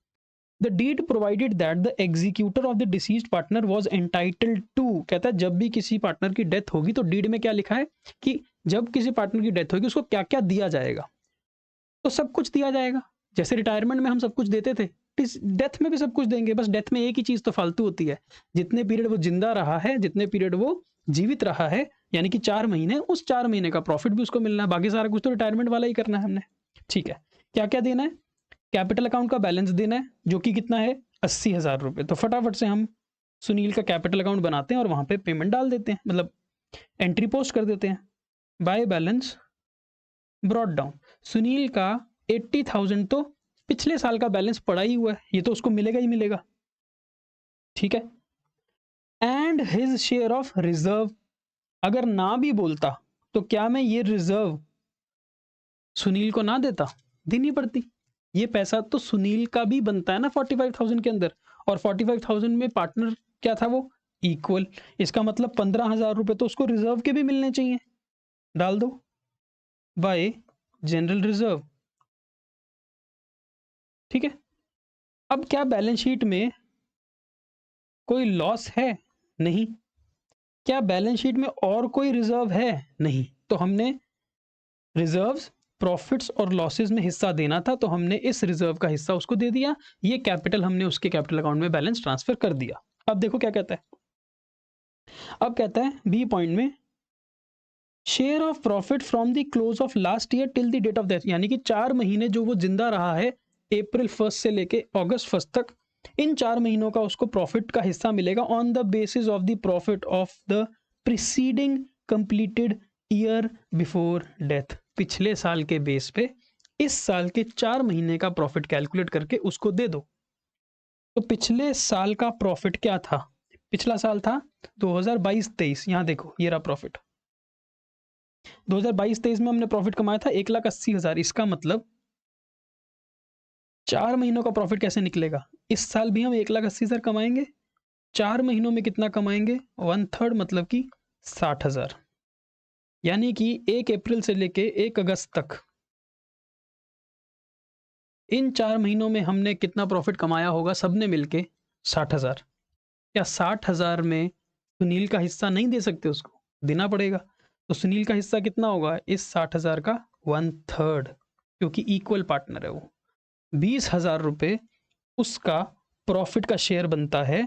The deed provided that the executor of the deceased partner was entitled to, कहता है जब भी किसी पार्टनर की डेथ होगी तो डीड में क्या लिखा है कि जब किसी पार्टनर की डेथ होगी उसको क्या क्या दिया जाएगा, तो सब कुछ दिया जाएगा। जैसे रिटायरमेंट में हम सब कुछ देते थे, डेथ में भी सब कुछ देंगे, बस डेथ में एक ही चीज तो फालतू होती है, जितने पीरियड वो जिंदा रहा है, जितने पीरियड वो जीवित रहा है, यानी कि 4 महीने, उस 4 महीने का प्रॉफिट भी उसको मिलना है, बाकी सारा कुछ तो रिटायरमेंट वाला ही करना है हमने। ठीक है, क्या क्या देना है, कैपिटल अकाउंट का बैलेंस देना है जो कि कितना है 80,000 रुपये। तो फटाफट से हम सुनील का कैपिटल अकाउंट बनाते हैं और वहां पे पेमेंट डाल देते हैं, मतलब एंट्री पोस्ट कर देते हैं। By balance brought down, Sunil का 80,000 तो पिछले साल का बैलेंस पड़ा ही हुआ है, ये तो उसको मिलेगा ही मिलेगा। ठीक है, and his share of reserve, अगर ना भी बोलता तो क्या मैं ये रिजर्व सुनील को ना देता, देनी पड़ती। ये पैसा तो सुनील का भी बनता है ना 45,000 के अंदर, और 45,000 में पार्टनर क्या था वो इक्वल, इसका मतलब 15,000 रुपए तो उसको रिजर्व के भी मिलने चाहिए, डाल दो बाय जनरल रिजर्व। ठीक है, अब क्या बैलेंस शीट में कोई लॉस है, नहीं। क्या बैलेंस शीट में और कोई रिजर्व है, नहीं। तो हमने रिजर्व्स, प्रॉफिट्स और लॉसेस में हिस्सा देना था, तो हमने इस रिजर्व का हिस्सा उसको दे दिया, ये कैपिटल हमने उसके कैपिटल अकाउंट में बैलेंस ट्रांसफर कर दिया। अब देखो क्या कहता है, अब कहता है बी पॉइंट में share of profit from the close of last year till the date of death, यानी कि 4 महीने जो वो जिंदा रहा है अप्रैल 1 से लेके अगस्त 1 तक, इन 4 महीनों का उसको प्रॉफिट का हिस्सा मिलेगा on the basis of the profit of the preceding completed year before death, पिछले साल के बेस पे इस साल के 4 महीने का प्रॉफिट कैलकुलेट करके उसको दे दो। तो पिछले साल का प्रॉफिट क्या था, पिछला साल था 2022-23, यहां देखो ये रहा प्रॉफिट, 2022-23 में हमने प्रॉफिट कमाया था 1,80,000, इसका मतलब 4 महीनों का प्रॉफिट कैसे निकलेगा, इस साल भी हम 1,80,000 कमाएंगे, 4 महीनों में कितना कमाएंगे 1/3, मतलब कि 60,000, यानी कि 1 अप्रैल से लेके 1 अगस्त तक इन 4 महीनों में हमने कितना प्रॉफिट कमाया होगा सबने मिलके 60,000। क्या 60,000 में सुनील का हिस्सा नहीं दे सकते, उसको देना पड़ेगा। तो सुनील का हिस्सा कितना होगा इस 60,000 का 1/3, क्योंकि इक्वल पार्टनर है वो। 20,000 रुपये उसका प्रॉफिट का शेयर बनता है,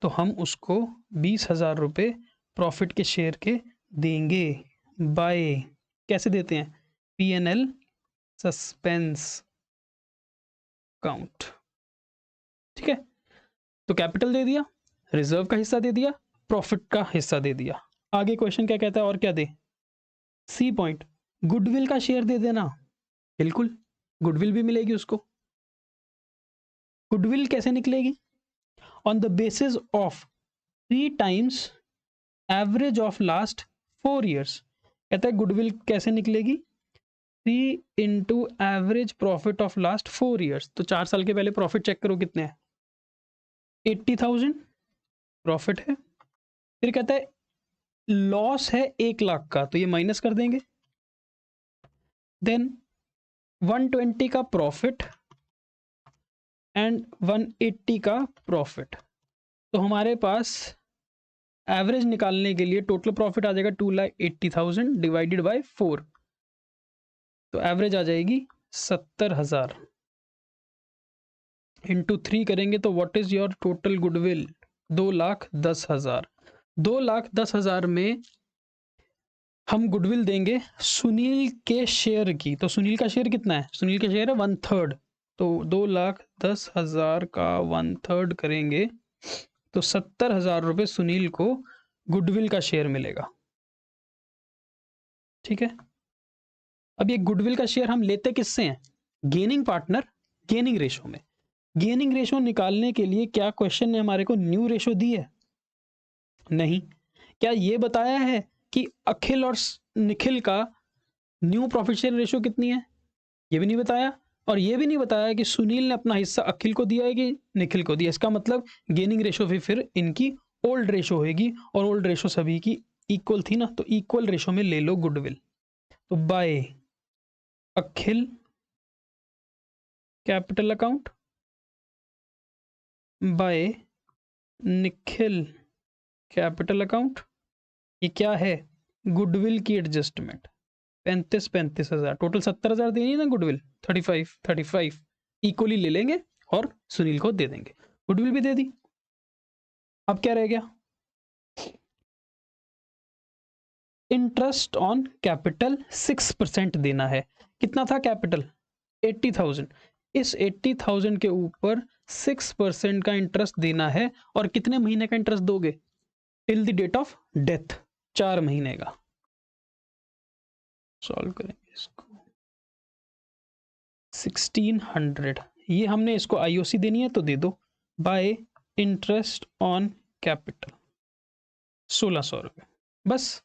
तो हम उसको 20,000 रुपये प्रॉफिट के शेयर के देंगे। बाय कैसे देते हैं, P&L सस्पेंस अकाउंट। ठीक है, तो कैपिटल दे दिया, रिजर्व का हिस्सा दे दिया, प्रॉफिट का हिस्सा दे दिया। आगे क्वेश्चन क्या कहता है और क्या दे, सी पॉइंट, गुडविल का शेयर दे देना, बिल्कुल गुडविल भी मिलेगी उसको। गुडविल कैसे निकलेगी, on the basis of 3 times average of last 4 years, कहता है गुडविल कैसे निकलेगी 3 into average profit of last 4 years। तो 4 साल के पहले प्रॉफिट चेक करो कितने हैं, 80,000 प्रॉफिट है, फिर कहता है लॉस है 1 लाख का, तो ये माइनस कर देंगे, देन 120 का प्रॉफिट एंड 180 का प्रॉफिट। तो हमारे पास एवरेज निकालने के लिए टोटल प्रॉफिट आ जाएगा 2,80,000 डिवाइडेड बाय 4, तो एवरेज आ जाएगी 70,000 इंटू 3 करेंगे तो what is your total goodwill 2,10,000। 2,10,000 में हम गुडविल देंगे सुनील के शेयर की, तो सुनील का शेयर कितना है, सुनील का शेयर है 1/3, तो 2,10,000 का 1/3 करेंगे तो 70,000 रुपये सुनील को गुडविल का शेयर मिलेगा। ठीक है, अब ये गुडविल का शेयर हम लेते किससे हैं, गेनिंग पार्टनर गेनिंग रेशो में। गेनिंग रेशो निकालने के लिए क्या क्वेश्चन ने हमारे को न्यू रेशो दी है, नहीं। क्या ये बताया है कि अखिल और निखिल का न्यू प्रॉफिट शेयर रेशो कितनी है, ये भी नहीं बताया, और ये भी नहीं बताया कि सुनील ने अपना हिस्सा अखिल को दिया है कि निखिल को दिया। इसका मतलब गेनिंग रेशो भी फिर इनकी ओल्ड रेशो होगी, और ओल्ड रेशो सभी की इक्वल थी ना, तो इक्वल रेशो में ले लो गुडविल। तो by Akhil capital account by Nikhil capital account. ये क्या है? गुडविल की एडजस्टमेंट। 35,000 टोटल 70,000 देनी है ना गुडविल। 35 इक्वली ले लेंगे और सुनील को दे देंगे। गुडविल भी दे दी। अब क्या रह गया? इंटरेस्ट ऑन कैपिटल 6% देना है। कितना था कैपिटल? 80,000। इस 80,000 के ऊपर 6% का इंटरेस्ट देना है। और कितने महीने का इंटरेस्ट दोगे? Till the date of death, 4 महीने का। सॉल्व करेंगे इसको। 1600 ये हमने इसको आईओसी देनी है तो दे दो। बाय इंटरेस्ट ऑन कैपिटल 1600 रुपये। बस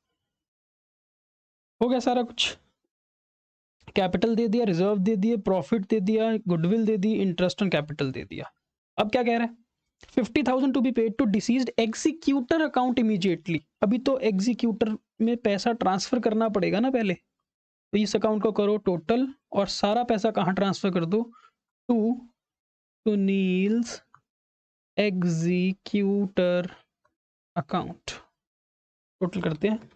हो गया सारा कुछ। कैपिटल दे दिया, रिजर्व दे दिए, प्रॉफिट दे दिया, गुडविल दे दी, इंटरेस्ट ऑन कैपिटल दे दिया। अब क्या कह रहा है? 50,000 to be paid to deceased executor account immediately. अभी तो एग्जीक्यूटर में पैसा ट्रांसफर करना पड़ेगा ना पहले, तो इस अकाउंट को करो टोटल और सारा पैसा कहाँ ट्रांसफर कर दो? To Sunil's executor account. Total करते हैं।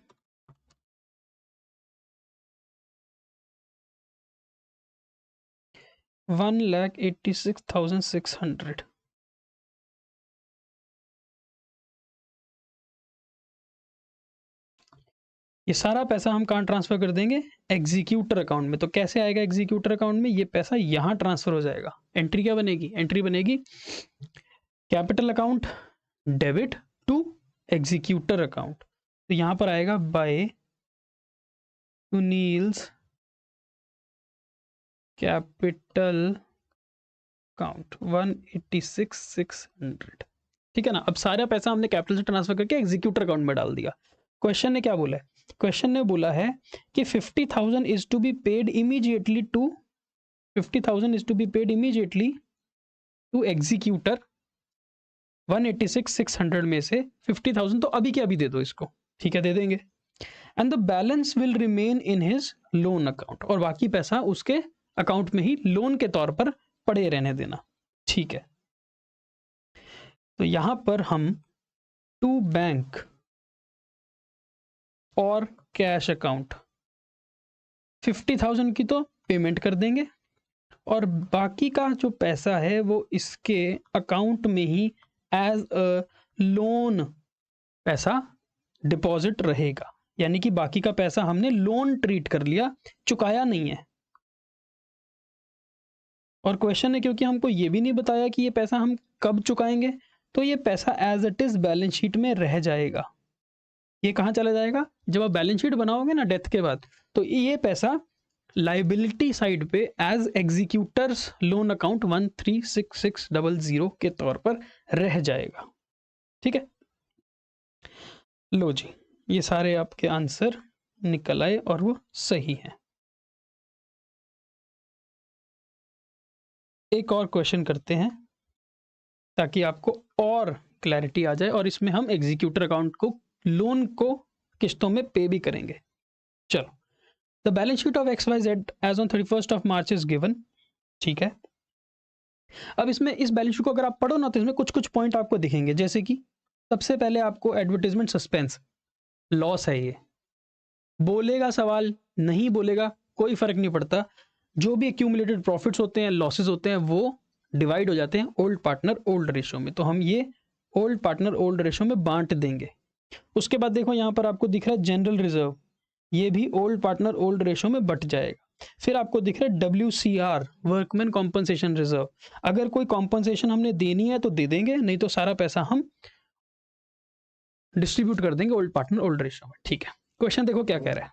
$1,86,600। ये सारा पैसा हम कहाँ ट्रांसफर कर देंगे? एग्जीक्यूटर अकाउंट में। तो कैसे आएगा एग्जीक्यूटर अकाउंट में? ये पैसा यहाँ ट्रांसफर हो जाएगा। एंट्री क्या बनेगी? एंट्री बनेगी capital account debit to executor account. तो यहाँ पर आएगा बाय सुनील्स कैपिटल अकाउंट 186,600। ठीक है ना? अब सारा पैसा हमने कैपिटल से ट्रांसफर करके एग्जीक्यूटर अकाउंट में डाल दिया। क्वेश्चन ने क्या बोला है? क्वेश्चन ने बोला है कि 50,000 is to be paid immediately to 50,000 is to be paid immediately to executor. 186,600 में से 50,000 तो अभी के अभी दे दो इसको। ठीक है, दे देंगे। And the balance will remain in his loan account. और बाकी पैसा उसके अकाउंट में ही लोन के तौर पर पड़े रहने देना। ठीक है, तो यहां पर हम टू बैंक और कैश अकाउंट 50,000 की तो पेमेंट कर देंगे और बाकी का जो पैसा है वो इसके अकाउंट में ही एज अ लोन पैसा डिपॉजिट रहेगा। यानी कि बाकी का पैसा हमने लोन ट्रीट कर लिया, चुकाया नहीं है। और क्वेश्चन है क्योंकि हमको ये भी नहीं बताया कि ये पैसा हम कब चुकाएंगे, तो ये पैसा as it is balance sheet में रह जाएगा। ये कहाँ चला जाएगा? जब आप बैलेंस शीट बनाओगे ना डेथ के बाद, तो ये पैसा लाइबिलिटी साइड पे एज एग्जीक्यूटर्स लोन अकाउंट 136,600 के तौर पर रह जाएगा। ठीक है, लो जी, ये सारे आपके आंसर निकल आए और वो सही हैं। एक और क्वेश्चन करते हैं ताकि आपको और क्लैरिटी आ जाए, और इसमें हम एग्जीक्यूटर अकाउंट को, लोन को किस्तों में पे भी करेंगे। चलो, the balance sheet of XYZ as on 31st of March is given. ठीक है, अब इसमें इस बैलेंस शीट को अगर आप पढ़ो ना तो इसमें कुछ कुछ पॉइंट आपको दिखेंगे। जैसे कि सबसे पहले आपको एडवर्टाइजमेंट सस्पेंस लॉस है। ये बोलेगा सवाल, नहीं बोलेगा कोई फर्क नहीं पड़ता। जो भी एक्यूमुलेटेड प्रॉफिट्स होते हैं, लॉसेस होते हैं, वो डिवाइड हो जाते हैं ओल्ड पार्टनर ओल्ड रेशो में। तो हम ये ओल्ड पार्टनर ओल्ड रेशो में बांट देंगे। उसके बाद देखो यहाँ पर आपको दिख रहा है जनरल रिजर्व, ये भी ओल्ड पार्टनर ओल्ड रेशो में बट जाएगा। फिर आपको दिख रहा है WCR वर्कमैन कॉम्पनसेशन रिजर्व। अगर कोई कॉम्पनसेशन हमने देनी है तो दे देंगे, नहीं तो सारा पैसा हम डिस्ट्रीब्यूट कर देंगे ओल्ड पार्टनर ओल्ड रेशो में। ठीक है, क्वेश्चन देखो क्या कह रहा है।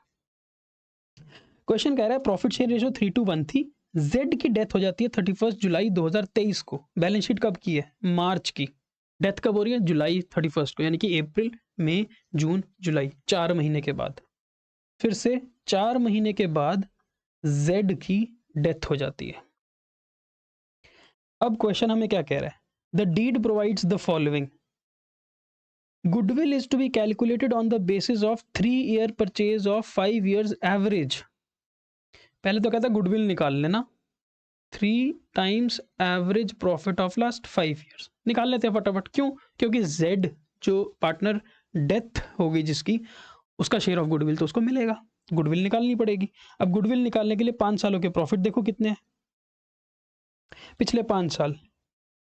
क्वेश्चन कह रहा है प्रॉफिट शेयर रेशो 3:1 थी। जेड की डेथ हो जाती है 31 जुलाई 2023 को। बैलेंस शीट कब की है? मार्च की। डेथ कब हो रही है? जुलाई 31 को, यानी कि अप्रैल मई जून जुलाई, 4 महीने के बाद। फिर से 4 महीने के बाद जेड की डेथ हो जाती है। अब क्वेश्चन हमें क्या कह रहा है? The deed provides the following. Goodwill is to be calculated on the basis of 3-year purchase of 5 years average. पहले तो कहता गुडविल निकाल लेना, 3 times average profit of last 5 years. निकाल लेते हैं फटाफट। क्यों? क्योंकि जेड जो पार्टनर डेथ हो गई जिसकी, उसका शेयर ऑफ गुडविल तो उसको मिलेगा, गुडविल निकालनी पड़ेगी। अब गुडविल निकालने के लिए 5 सालों के प्रॉफिट देखो कितने हैं पिछले 5 साल,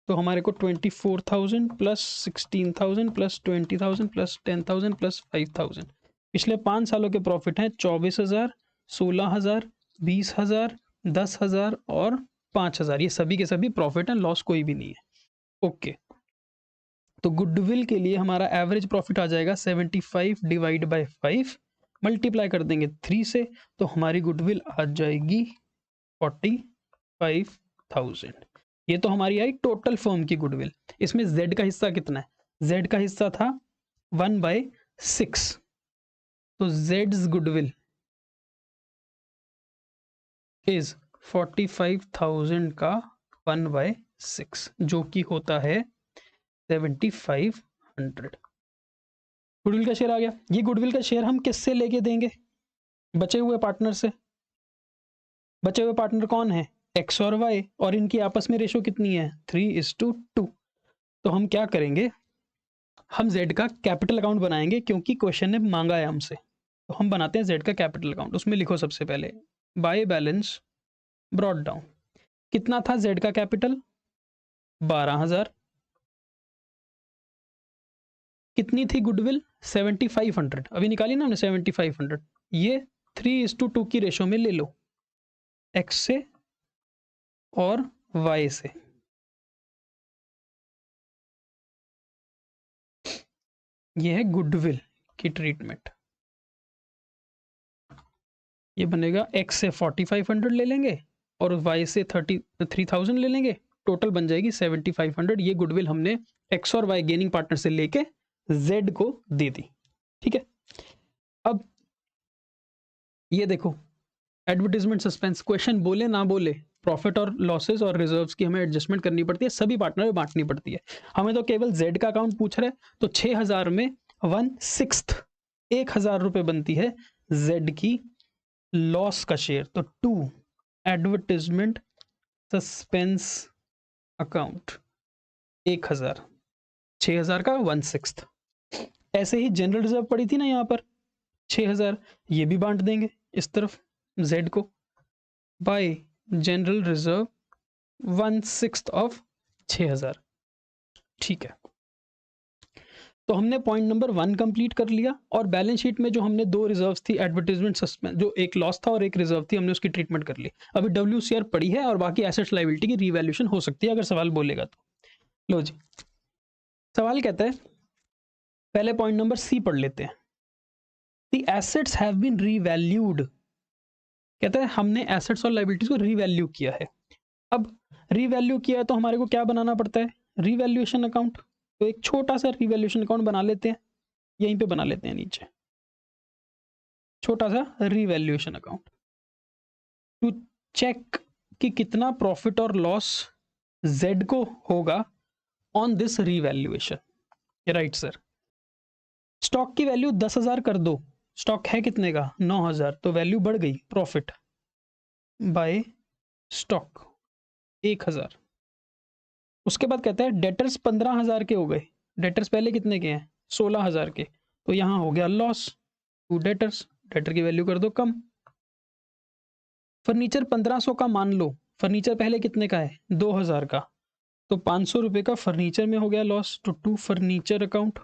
तो हमारे को 24,000 प्लस 16,000 प्लस 20,000 प्लस 10,000 प्लस 5,000, पिछले 5 सालों के प्रॉफिट हैं 24,000, 16,000, 20,000, 10,000 और 5,000। ये सभी के सभी प्रॉफिट हैं, लॉस कोई भी नहीं है। ओके, तो गुडविल के लिए हमारा एवरेज प्रॉफिट आ जाएगा 75 डिवाइड बाय 5, मल्टीप्लाई कर देंगे 3 से, तो हमारी गुडविल आ जाएगी 45,000। ये तो हमारी आई टोटल फर्म की गुडविल। इसमें जेड का हिस्सा कितना है? जेड का हिस्सा था 1/6, तो जेड्स गुडविल इज 45,000 का 1/6 जो कि होता है 7,500। गुडविल का शेयर आ गया। ये गुडविल का शेयर हम किससे लेके देंगे? बचे हुए पार्टनर से। बचे हुए पार्टनर कौन है? एक्स और वाई, और इनकी आपस में रेशो कितनी है? 3:2। तो हम क्या करेंगे, हम जेड का कैपिटल अकाउंट बनाएंगे, क्योंकि क्वेश्चन ने मांगा है हमसे। तो हम बनाते हैं जेड का कैपिटल अकाउंट। उसमें लिखो सबसे पहले बाय बैलेंस ब्रॉट डाउन। कितना था जेड का कैपिटल? 12,000। कितनी थी गुडविल? 7,500। अभी निकाली ना हमने 7,500। ये 3:2 की रेशो में ले लो, एक्स से और वाई से। ये है गुडविल की ट्रीटमेंट। ये बनेगा एक्स से 4,500 ले लेंगे और वाई से 33,000 ले लेंगे, टोटल बन जाएगी 7,500। ये गुडविल हमने एक्स और वाई गेनिंग पार्टनर से लेके जेड को दे दी। ठीक है, अब ये देखो एडवर्टाइजमेंट सस्पेंस, क्वेश्चन बोले ना बोले प्रॉफिट और लॉसेस और रिजर्व्स की हमें एडजस्टमेंट करनी पड़ती है, सभी पार्टनर में बांटनी पड़ती है। हमें तो केवल जेड का अकाउंट पूछ रहे, तो 6,000 में 1/6 1,000 रुपए बनती है जेड की लॉस का शेयर। तो 2 एडवर्टाइजमेंट सस्पेंस अकाउंट 1,000, 6,000 का 1/6। ऐसे ही जनरल रिजर्व पड़ी थी ना यहाँ पर 6,000, ये भी बांट देंगे इस तरफ जेड को बाय जनरल रिजर्व 1/6 ऑफ 6,000। ठीक है, तो हमने पॉइंट नंबर 1 कंप्लीट कर लिया, और बैलेंस शीट में जो हमने 2 रिजर्व्स थी एडवर्टाइजमेंट सस्पेंस, जो एक लॉस था और एक रिजर्व थी, हमने उसकी ट्रीटमेंट कर ली। अभी WCR पड़ी है और बाकी एसेट्स लायबिलिटी की रीवैल्यूएशन हो सकती है अगर सवाल बोलेगा तो। लो जी, सवाल कहता है, पहले पॉइंट नंबर सी पढ़ लेते हैं। The assets have been revalued. कहता है हमने एसेट्स और लायबिलिटीज को रीवैल्यू किया है। अब रीवैल्यू किया है तो हमारे को क्या बनाना पड़ता है? Revaluation account. तो एक छोटा सा रीवैल्यूएशन अकाउंट बना लेते हैं, यहीं पे बना लेते हैं नीचे, छोटा सा रीवैल्यूएशन अकाउंट टू चेक कि कितना प्रॉफिट और लॉस जेड को होगा on this revaluation. Right sir, stock की वैल्यू 10,000 कर दो, स्टॉक है कितने का? 9,000, तो वैल्यू बढ़ गई, प्रॉफिट बाय स्टॉक 1,000। उसके बाद कहता है डेटर्स 15,000 के हो गए, डेटर्स पहले कितने के हैं? 16,000 के, तो यहां हो गया लॉस टू डेटर्स, डेटर की वैल्यू कर दो कम। फर्नीचर 1,500 का मान लो, फर्नीचर पहले कितने का है? 2,000 का, तो 500 रुपए का फर्नीचर में हो गया लॉस, तो टू फर्नीचर अकाउंट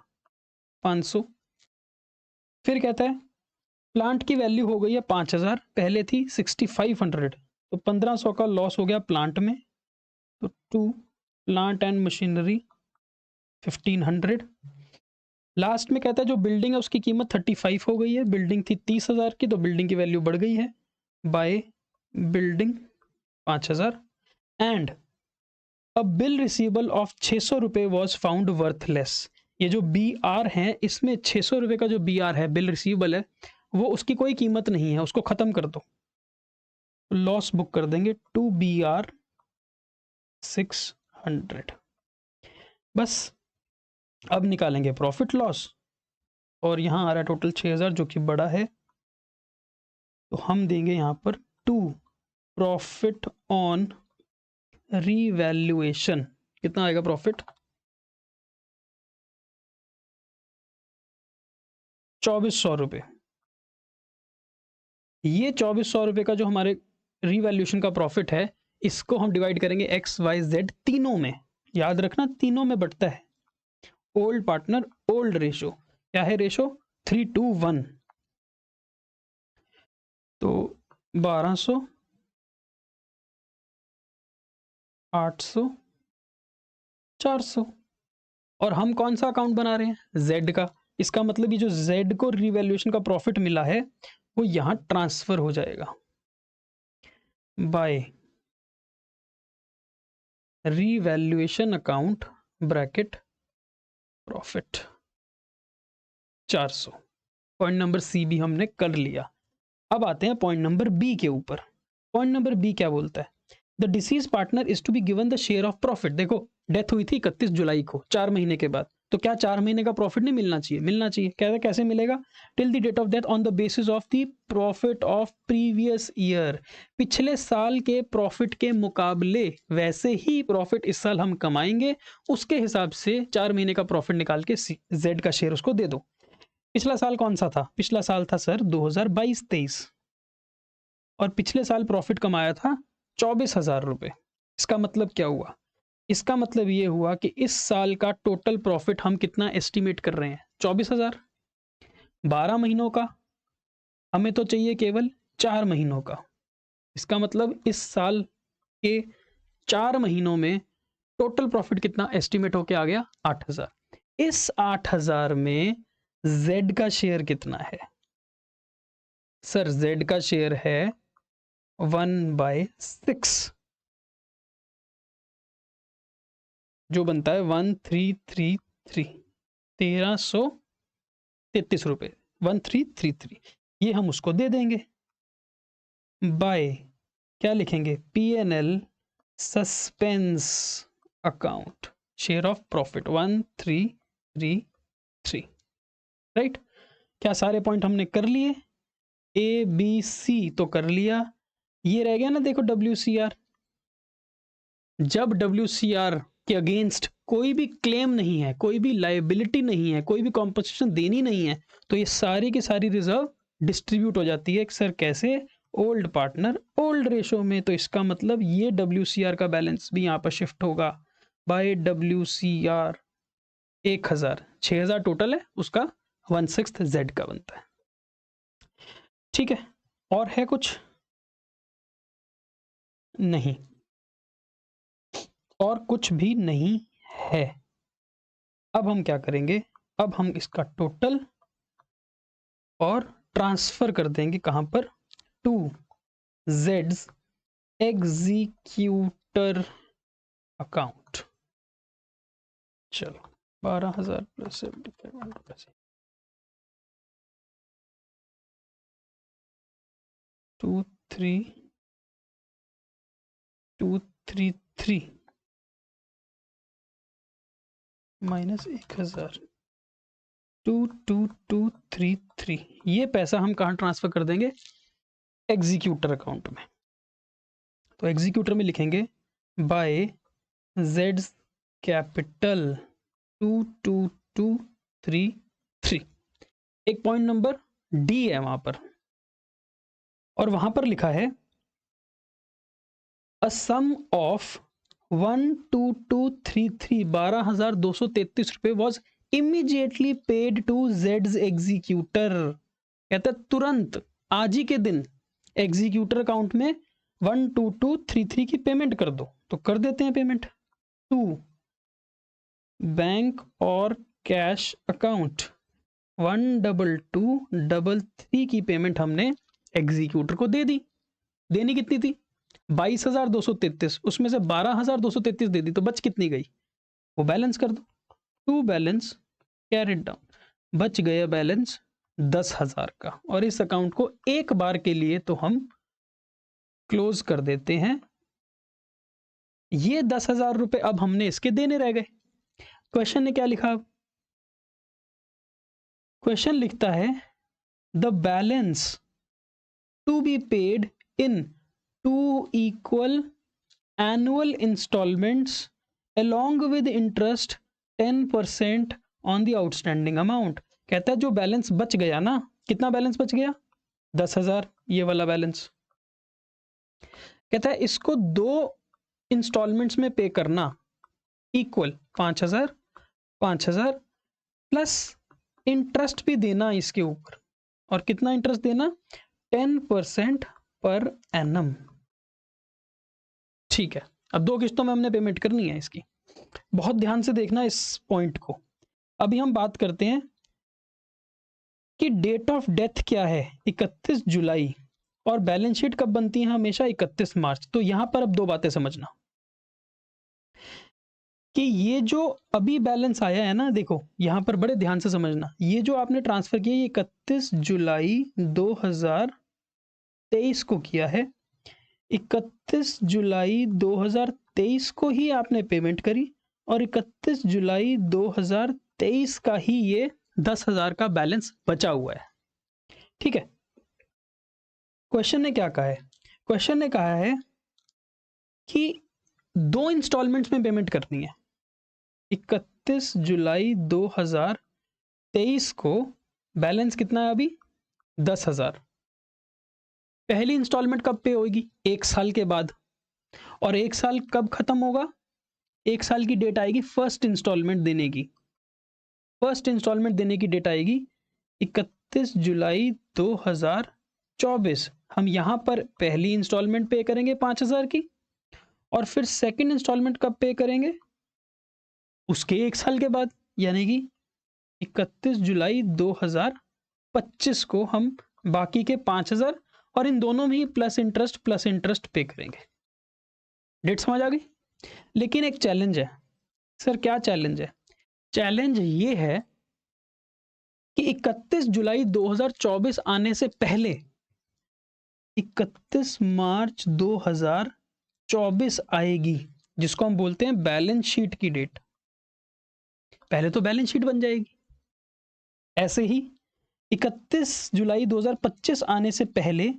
500। फिर कहता है प्लांट की वैल्यू हो गई है 5,000, पहले थी 6,500, तो 1,500 का लॉस हो गया प्लांट में, तो to plant and machinery 1,500। Last में कहता है जो बिल्डिंग है उसकी कीमत 35 हो गई है, बिल्डिंग थी 30,000 की, तो बिल्डिंग की वैल्यू बढ़ गई है by building 5,000। And a bill receivable of 600 रुपए वॉज फाउंड वर्थलेस। ये जो BR है इसमें 600 रुपए का जो BR है, बिल रिसीवेबल है, वो उसकी कोई कीमत नहीं है, उसको खत्म कर दो, लॉस बुक कर देंगे टू BR 600। बस अब निकालेंगे प्रॉफिट लॉस, और यहां आ रहा है टोटल 6,000 जो कि बड़ा है, तो हम देंगे यहां पर 2 प्रॉफिट ऑन रीवैल्यूएशन कितना आएगा प्रॉफिट? 2400 रुपये। ये 2400 रुपये का जो हमारे रीवैल्यूएशन का प्रॉफिट है, इसको हम डिवाइड करेंगे एक्स वाई जेड तीनों में। याद रखना तीनों में बटता है। ओल्ड पार्टनर ओल्ड रेशो क्या है? रेशो 3:1। तो 1200, 800, 400। और हम कौन सा अकाउंट बना रहे हैं? जेड का। इसका मतलब ये जो जेड को रीवैल्यूएशन का प्रॉफिट मिला है वो यहां ट्रांसफर हो जाएगा by revaluation account bracket profit 400। Point number C भी हमने कर लिया। अब आते हैं पॉइंट नंबर बी के ऊपर। पॉइंट नंबर बी क्या बोलता है? The deceased partner is to be given the share of profit. देखो डेथ हुई थी 31 जुलाई को, 4 महीने के बाद, तो क्या 4 महीने का प्रॉफिट नहीं मिलना चाहिए? मिलना चाहिए। कैसे मिलेगा? Till the date of death on the basis of the profit of previous year. पिछले साल के प्रॉफिट के मुकाबले वैसे ही प्रॉफिट इस साल हम कमाएंगे, उसके हिसाब से 4 महीने का प्रॉफिट निकाल के जेड का शेयर उसको दे दो। पिछला साल कौन सा था? पिछला साल था सर 2022-23, और पिछले साल प्रॉफिट कमाया था 24,000 रुपये। इसका मतलब क्या हुआ? इसका मतलब ये हुआ कि इस साल का टोटल प्रॉफिट हम कितना एस्टिमेट कर रहे हैं? 24,000। 12 महीनों का, हमें तो चाहिए केवल 4 महीनों का। इसका मतलब इस साल के 4 महीनों में टोटल प्रॉफिट कितना एस्टिमेट होके आ गया? 8,000। इस 8,000 में जेड का शेयर कितना है? सर जेड का शेयर है 1/6, जो बनता है 1333, 1333 रुपये। 1333 ये हम उसको दे देंगे बाय क्या लिखेंगे? PNL suspense account share of profit 1333। Right? क्या सारे पॉइंट हमने कर लिए? ABC तो कर लिया। ये रह गया ना, देखो WCR। जब WCR के अगेंस्ट कोई भी क्लेम नहीं है, कोई भी लायबिलिटी नहीं है, कोई भी कॉम्पनसेशन देनी नहीं है, तो ये सारी की सारी रिजर्व डिस्ट्रीब्यूट हो जाती है। सर कैसे? ओल्ड पार्टनर ओल्ड रेशो में। तो इसका मतलब ये WCR का बैलेंस भी यहाँ पर शिफ्ट होगा बाय WCR 1000। 6,000 टोटल है, उसका 1/6 जेड का बनता है। ठीक है, और है कुछ? नहीं, और कुछ भी नहीं है। अब हम क्या करेंगे? अब हम इसका टोटल और ट्रांसफर कर देंगे कहां पर? टू जेड्स एग्जीक्यूटर अकाउंट। चलो 12,000 प्लस 75 2333 माइनस 1,000 2233। ये पैसा हम कहाँ ट्रांसफर कर देंगे? एग्जीक्यूटर अकाउंट में। तो एग्जीक्यूटर में लिखेंगे बाय जेड्स कैपिटल 22233। एक पॉइंट नंबर डी है वहां पर, और वहां पर लिखा है अ सम ऑफ 12233 12,233 रुपए वॉज इमीडिएटली पेड टू जेड्स एग्जीक्यूटर। कहता है तुरंत आज ही के दिन एग्जीक्यूटर अकाउंट में 12233 की पेमेंट कर दो। तो कर देते हैं पेमेंट। टू बैंक और कैश अकाउंट 12233 की पेमेंट हमने एग्जीक्यूटर को दे दी। देनी कितनी थी? 22,233, उसमें से 12,233 दे दी, तो बच कितनी गई? वो बैलेंस कर दो। टू बैलेंस कैरिड डाउन, बच गया बैलेंस 10,000 का। और इस अकाउंट को एक बार के लिए तो हम क्लोज कर देते हैं। ये 10,000 रुपए अब हमने इसके देने रह गए। क्वेश्चन ने क्या लिखा? क्वेश्चन लिखता है the balance to be paid in 2 equal annual instalments along with interest 10% on the outstanding amount। कहता है जो बैलेंस बच गया ना, कितना बैलेंस बच गया? 10,000, ये वाला बैलेंस। कहता है इसको 2 इंस्टॉलमेंट्स में पे करना, इक्वल 5,000 5,000 प्लस इंटरेस्ट भी देना इसके ऊपर। और कितना इंटरेस्ट देना? 10% पर एनम। ठीक है, अब 2 किस्तों में हमने पेमेंट करनी है इसकी। बहुत ध्यान से देखना इस पॉइंट को। अभी हम बात करते हैं कि डेट ऑफ डेथ क्या है, 31 जुलाई, और बैलेंस शीट कब बनती है? हमेशा 31 मार्च। तो यहां पर अब 2 बातें समझना कि ये जो अभी बैलेंस आया है ना, देखो यहां पर बड़े ध्यान से समझना, ये जो आपने ट्रांसफर किया ये 31 जुलाई 2023 को किया है। 31 जुलाई 2023 को ही आपने पेमेंट करी और 31 जुलाई 2023 का ही ये 10,000 का बैलेंस बचा हुआ है। ठीक है, क्वेश्चन ने क्या कहा है? क्वेश्चन ने कहा है कि 2 इंस्टॉलमेंट्स में पेमेंट करनी है। 31 जुलाई 2023 को बैलेंस कितना है अभी? 10,000। पहली इंस्टॉलमेंट कब पे होगी? 1 साल के बाद। और 1 साल कब खत्म होगा? 1 साल की डेट आएगी फर्स्ट इंस्टॉलमेंट देने की। फर्स्ट इंस्टॉलमेंट देने की डेट आएगी 31 जुलाई 2024। हम यहां पर पहली इंस्टॉलमेंट पे करेंगे 5,000 की, और फिर सेकंड इंस्टॉलमेंट कब पे करेंगे? उसके 1 साल के बाद, यानी कि 31 जुलाई 2025 को हम बाकी के 5,000 और इन दोनों में ही प्लस इंटरेस्ट पे करेंगे। डेट समझ आ गई? लेकिन एक चैलेंज है। सर क्या चैलेंज है? चैलेंज ये है कि 31 जुलाई 2024 आने से पहले 31 मार्च 2024 आएगी, जिसको हम बोलते हैं बैलेंस शीट की डेट। पहले तो बैलेंस शीट बन जाएगी। ऐसे ही 31 जुलाई 2025 आने से पहले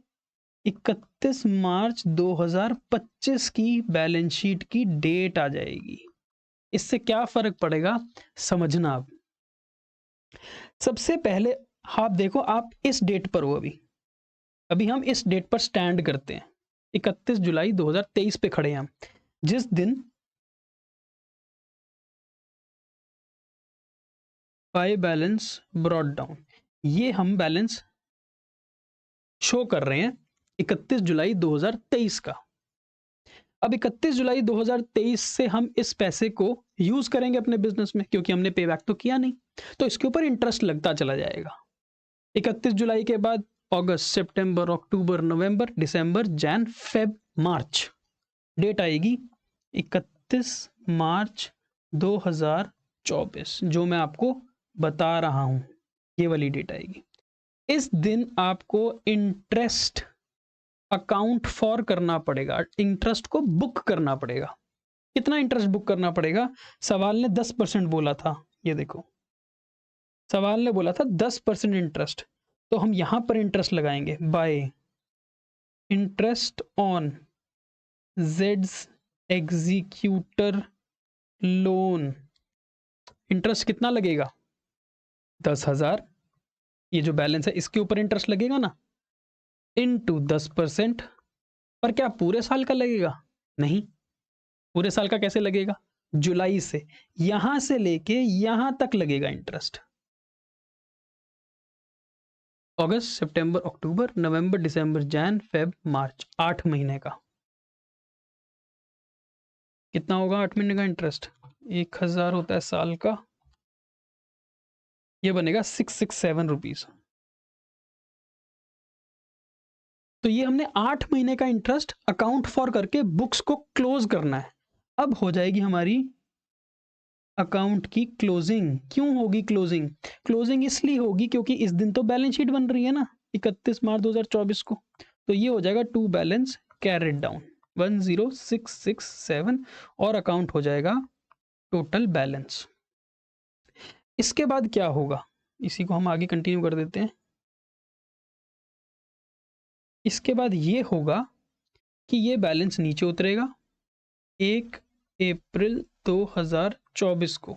31 मार्च 2025 की बैलेंस शीट की डेट आ जाएगी। इससे क्या फर्क पड़ेगा समझना। आप सबसे पहले आप देखो, आप इस डेट पर हो, अभी हम इस डेट पर स्टैंड करते हैं। 31 जुलाई 2023 पे खड़े हैं हम, जिस दिन बाय बैलेंस ब्रॉट डाउन, ये हम बैलेंस शो कर रहे हैं 31 जुलाई 2023 का। अब 31 जुलाई 2023 से हम इस पैसे को यूज करेंगे अपने बिजनेस में, क्योंकि हमने पे बैक तो किया नहीं, तो इसके ऊपर इंटरेस्ट लगता चला जाएगा। 31 जुलाई के बाद अगस्त, सितंबर, अक्टूबर, नवंबर, दिसंबर, जैन, फेब, मार्च, डेट आएगी 31 मार्च 2024, जो मैं आपको बता रहा हूं, ये वाली डेट आएगी। इस दिन आपको इंटरेस्ट अकाउंट फॉर करना पड़ेगा, इंटरेस्ट को बुक करना पड़ेगा। कितना इंटरेस्ट बुक करना पड़ेगा? सवाल ने 10% बोला था, ये देखो सवाल ने बोला था 10% इंटरेस्ट, तो हम यहां पर इंटरेस्ट लगाएंगे bye interest on Jades executor loan. Interest कितना लगेगा? 10,000। ये जो बैलेंस है इसके ऊपर इंटरेस्ट लगेगा ना, इनटू 10%। पर क्या पूरे साल का लगेगा? नहीं। पूरे साल का कैसे लगेगा? जुलाई से यहां से लेके यहां तक लगेगा इंटरेस्ट। अगस्त, सितंबर, अक्टूबर, नवंबर, दिसंबर, जैन, फेब, मार्च, 8 महीने का। कितना होगा 8 महीने का इंटरेस्ट? 1,000 होता है साल का, ये बनेगा 667 रुपीज। तो ये हमने 8 महीने का इंटरेस्ट अकाउंट फॉर करके बुक्स को क्लोज करना है। अब हो जाएगी हमारी अकाउंट की क्लोजिंग। क्यों होगी क्लोजिंग? क्लोजिंग इसलिए होगी क्योंकि इस दिन तो बैलेंस शीट बन रही है ना 31 मार्च 2024 को, तो ये हो जाएगा टू बैलेंस कैरिड डाउन 10667 और अकाउंट हो जाएगा टोटल बैलेंस। इसके बाद क्या होगा, इसी को हम आगे कंटिन्यू कर देते हैं। इसके बाद ये होगा कि ये बैलेंस नीचे उतरेगा 1 अप्रैल 2024 को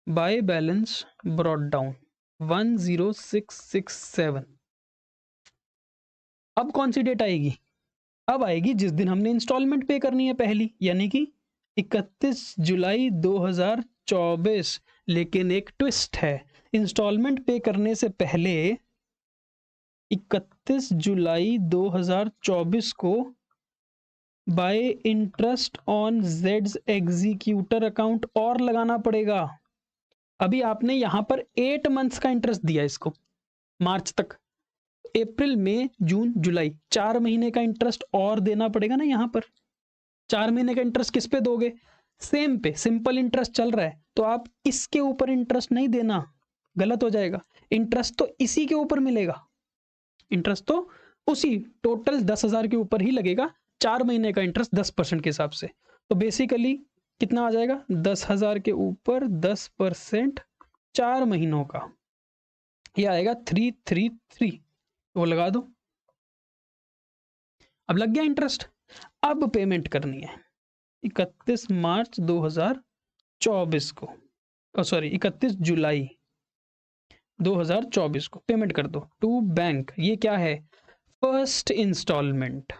बाय बैलेंस ब्रॉट डाउन 10667। अब कौन सी डेट आएगी? अब आएगी जिस दिन हमने इंस्टॉलमेंट पे करनी है पहली, यानी कि 31 जुलाई 2024। लेकिन एक ट्विस्ट है, इंस्टॉलमेंट पे करने से पहले 31 जुलाई 2024 को bye interest on Jades executor account और लगाना पड़ेगा। अभी आपने यहां पर 8 मंथ्स का इंटरेस्ट दिया इसको, मार्च तक, अप्रैल मई जून जुलाई, 4 महीने का इंटरेस्ट और देना पड़ेगा ना। यहां पर 4 महीने का इंटरेस्ट किस पे दोगे? सेम पे, सिंपल इंटरेस्ट चल रहा है, तो आप इसके ऊपर इंटरेस्ट नहीं देना, गलत हो जाएगा। इंटरेस्ट तो इसी के ऊपर मिलेगा, इंटरेस्ट तो उसी टोटल 10,000 के ऊपर ही लगेगा। 4 महीने का इंटरेस्ट 10% के हिसाब से, तो बेसिकली कितना आ जाएगा? 10,000 के ऊपर 10% 4 महीनों का, ये आएगा 333। वो लगा दो, अब लग गया इंटरेस्ट। अब पेमेंट करनी है 31 मार्च 2024 को, सॉरी 31 जुलाई 2024 को पेमेंट कर दो टू बैंक। ये क्या है? First instalment.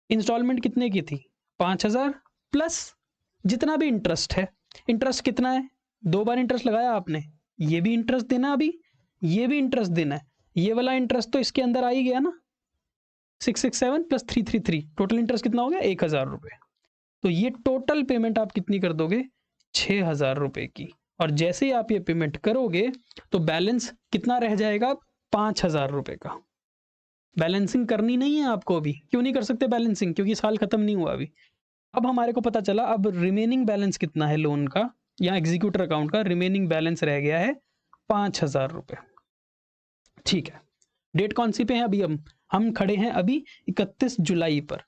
इंस्टॉलमेंट कितने की थी? 5,000 प्लस जितना भी इंटरेस्ट है। इंटरेस्ट कितना है? 2 बार इंटरेस्ट लगाया आपने, ये भी इंटरेस्ट देना, अभी ये भी इंटरेस्ट देना है। ये वाला इंटरेस्ट तो इसके अंदर आ ही गया ना, 667 प्लस 333, टोटल इंटरेस्ट कितना हो गया? 1,000 रुपये। तो ये टोटल पेमेंट आप कितनी कर दोगे? 6,000 रुपये की। और जैसे ही आप ये पेमेंट करोगे तो बैलेंस कितना रह जाएगा? 5,000 रुपये का। बैलेंसिंग करनी नहीं है आपको अभी। क्यों नहीं कर सकते बैलेंसिंग? क्योंकि साल खत्म नहीं हुआ अभी। अब हमारे को पता चला अब रिमेनिंग बैलेंस कितना है लोन का, या एग्जीक्यूटर अकाउंट का रिमेनिंग बैलेंस रह गया है 5,000 रुपये। ठीक है, डेट कौन सी पे है अभी? हम खड़े हैं अभी 31 जुलाई पर।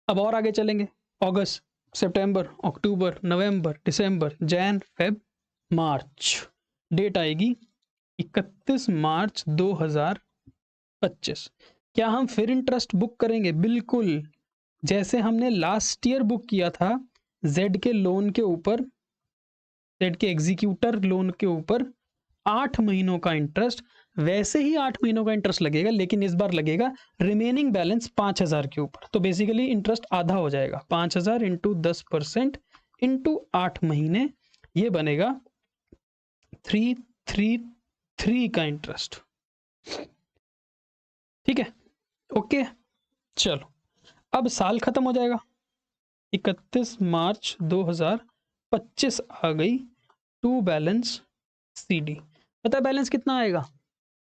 अब और आगे चलेंगे, अगस्त, सितंबर, अक्टूबर, नवंबर, दिसंबर, जैन, फेब, मार्च। डेट आएगी 31 मार्च 2025। क्या हम फिर इंटरेस्ट बुक करेंगे? बिल्कुल, जैसे हमने लास्ट ईयर बुक किया था जेड के लोन के ऊपर, जेड के एग्जीक्यूटर लोन के ऊपर 8 महीनों का इंटरेस्ट, वैसे ही 8 महीनों का इंटरेस्ट लगेगा, लेकिन इस बार लगेगा रिमेनिंग बैलेंस 5,000 के ऊपर। तो बेसिकली इंटरेस्ट आधा हो जाएगा, 5,000 इंटू 10% इंटू 8 महीने, ये बनेगा 333 का इंटरेस्ट। ठीक है, ओके। चलो, अब साल खत्म हो जाएगा, 31 मार्च 2025 आ गई, टू बैलेंस सीडी। पता है बैलेंस कितना आएगा?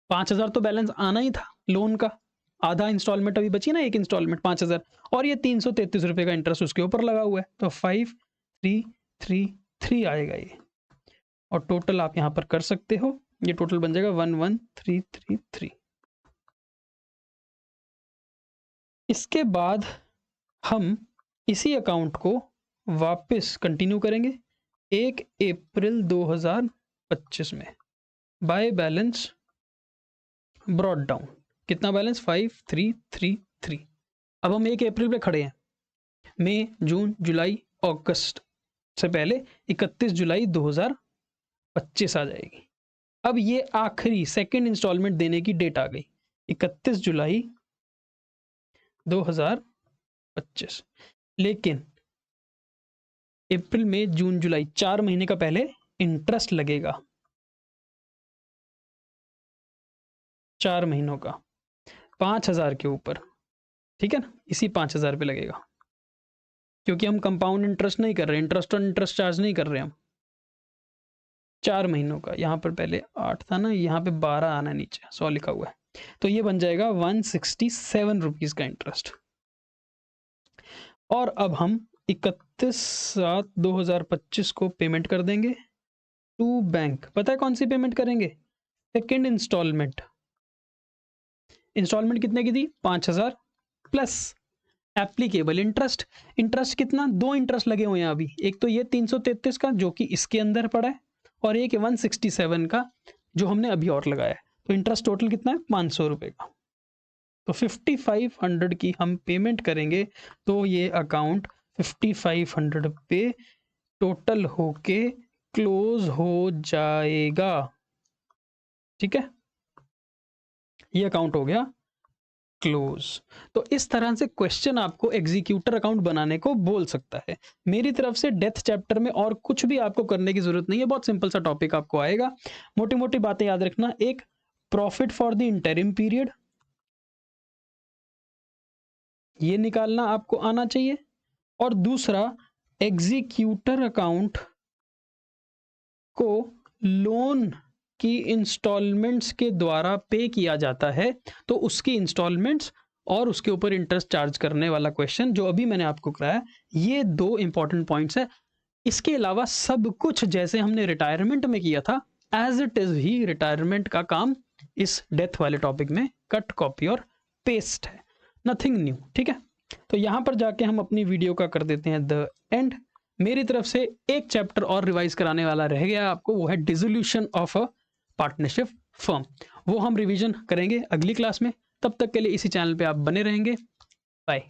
5,000 तो बैलेंस आना ही था लोन का, आधा इंस्टॉलमेंट अभी बची ना, एक इंस्टॉलमेंट 5,000, और ये 333 रुपये का इंटरेस्ट उसके ऊपर लगा हुआ है, तो 5,333 आएगा ये। और टोटल आप यहां पर कर सकते हो, ये टोटल बन जाएगा 11,333। इसके बाद हम इसी अकाउंट को वापस कंटिन्यू करेंगे 1 अप्रैल 2025 में बाय बैलेंस ब्रॉट डाउन। कितना बैलेंस? 5,333। अब हम 1 अप्रैल पे खड़े हैं, मई, जून, जुलाई, अगस्त से पहले 31 जुलाई 2025 आ जाएगी। अब ये आखिरी सेकंड इंस्टॉलमेंट देने की डेट आ गई, 31 जुलाई 2025। लेकिन अप्रैल, मई, जून, जुलाई 4 महीने का पहले इंटरेस्ट लगेगा, 4 महीनों का 5,000 के ऊपर। ठीक है ना, इसी 5,000 पे लगेगा, क्योंकि हम कंपाउंड इंटरेस्ट नहीं कर रहे, इंटरेस्ट ऑन इंटरेस्ट चार्ज नहीं कर रहे हम। 4 महीनों का, यहाँ पर पहले 8 था ना, यहाँ पे 12 आना नीचे 100 लिखा हुआ है, तो ये बन जाएगा 167 रुपीज़ का इंटरेस्ट। और अब हम 31/7/2025 को पेमेंट कर देंगे टू बैंक। पता है कौन सी पेमेंट करेंगे? Second instalment. इंस्टॉलमेंट कितने की थी? 5,000 प्लस एप्लीकेबल इंटरेस्ट। इंटरेस्ट कितना? 2 इंटरेस्ट लगे हुए हैं अभी, एक तो ये 333 का जो कि इसके अंदर पड़ा है, और एक 167 का जो हमने अभी और लगाया है। तो इंटरेस्ट टोटल कितना है? 500 रुपये का। तो 5,500 की हम पेमेंट करेंगे तो ये अकाउंट 5500 पे टोटल होके क्लोज हो जाएगा। ठीक है, ये अकाउंट हो गया क्लोज। तो इस तरह से क्वेश्चन आपको एग्जीक्यूटर अकाउंट बनाने को बोल सकता है। मेरी तरफ से डेथ चैप्टर में और कुछ भी आपको करने की जरूरत नहीं है, बहुत सिंपल सा टॉपिक आपको आएगा। मोटी मोटी बातें याद रखना, एक profit for the interim period, ये निकालना आपको आना चाहिए, और दूसरा एग्जीक्यूटर अकाउंट को लोन की इंस्टॉलमेंट्स के द्वारा पे किया जाता है, तो उसकी इंस्टॉलमेंट्स और उसके ऊपर इंटरेस्ट चार्ज करने वाला क्वेश्चन जो अभी मैंने आपको कराया, ये दो इंपॉर्टेंट पॉइंट्स है। इसके अलावा सब कुछ जैसे हमने रिटायरमेंट में किया था एज इट इज ही रिटायरमेंट का काम इस डेथ वाले टॉपिक में कट कॉपी और पेस्ट है, नथिंग न्यू। ठीक है, तो यहां पर जाके हम अपनी वीडियो का कर देते हैं द एंड। मेरी तरफ से एक चैप्टर और रिवाइज कराने वाला रह गया आपको, वो है dissolution of a partnership firm. वो हम रिवीजन करेंगे अगली क्लास में। तब तक के लिए इसी चैनल पे आप बने रहेंगे। बाय।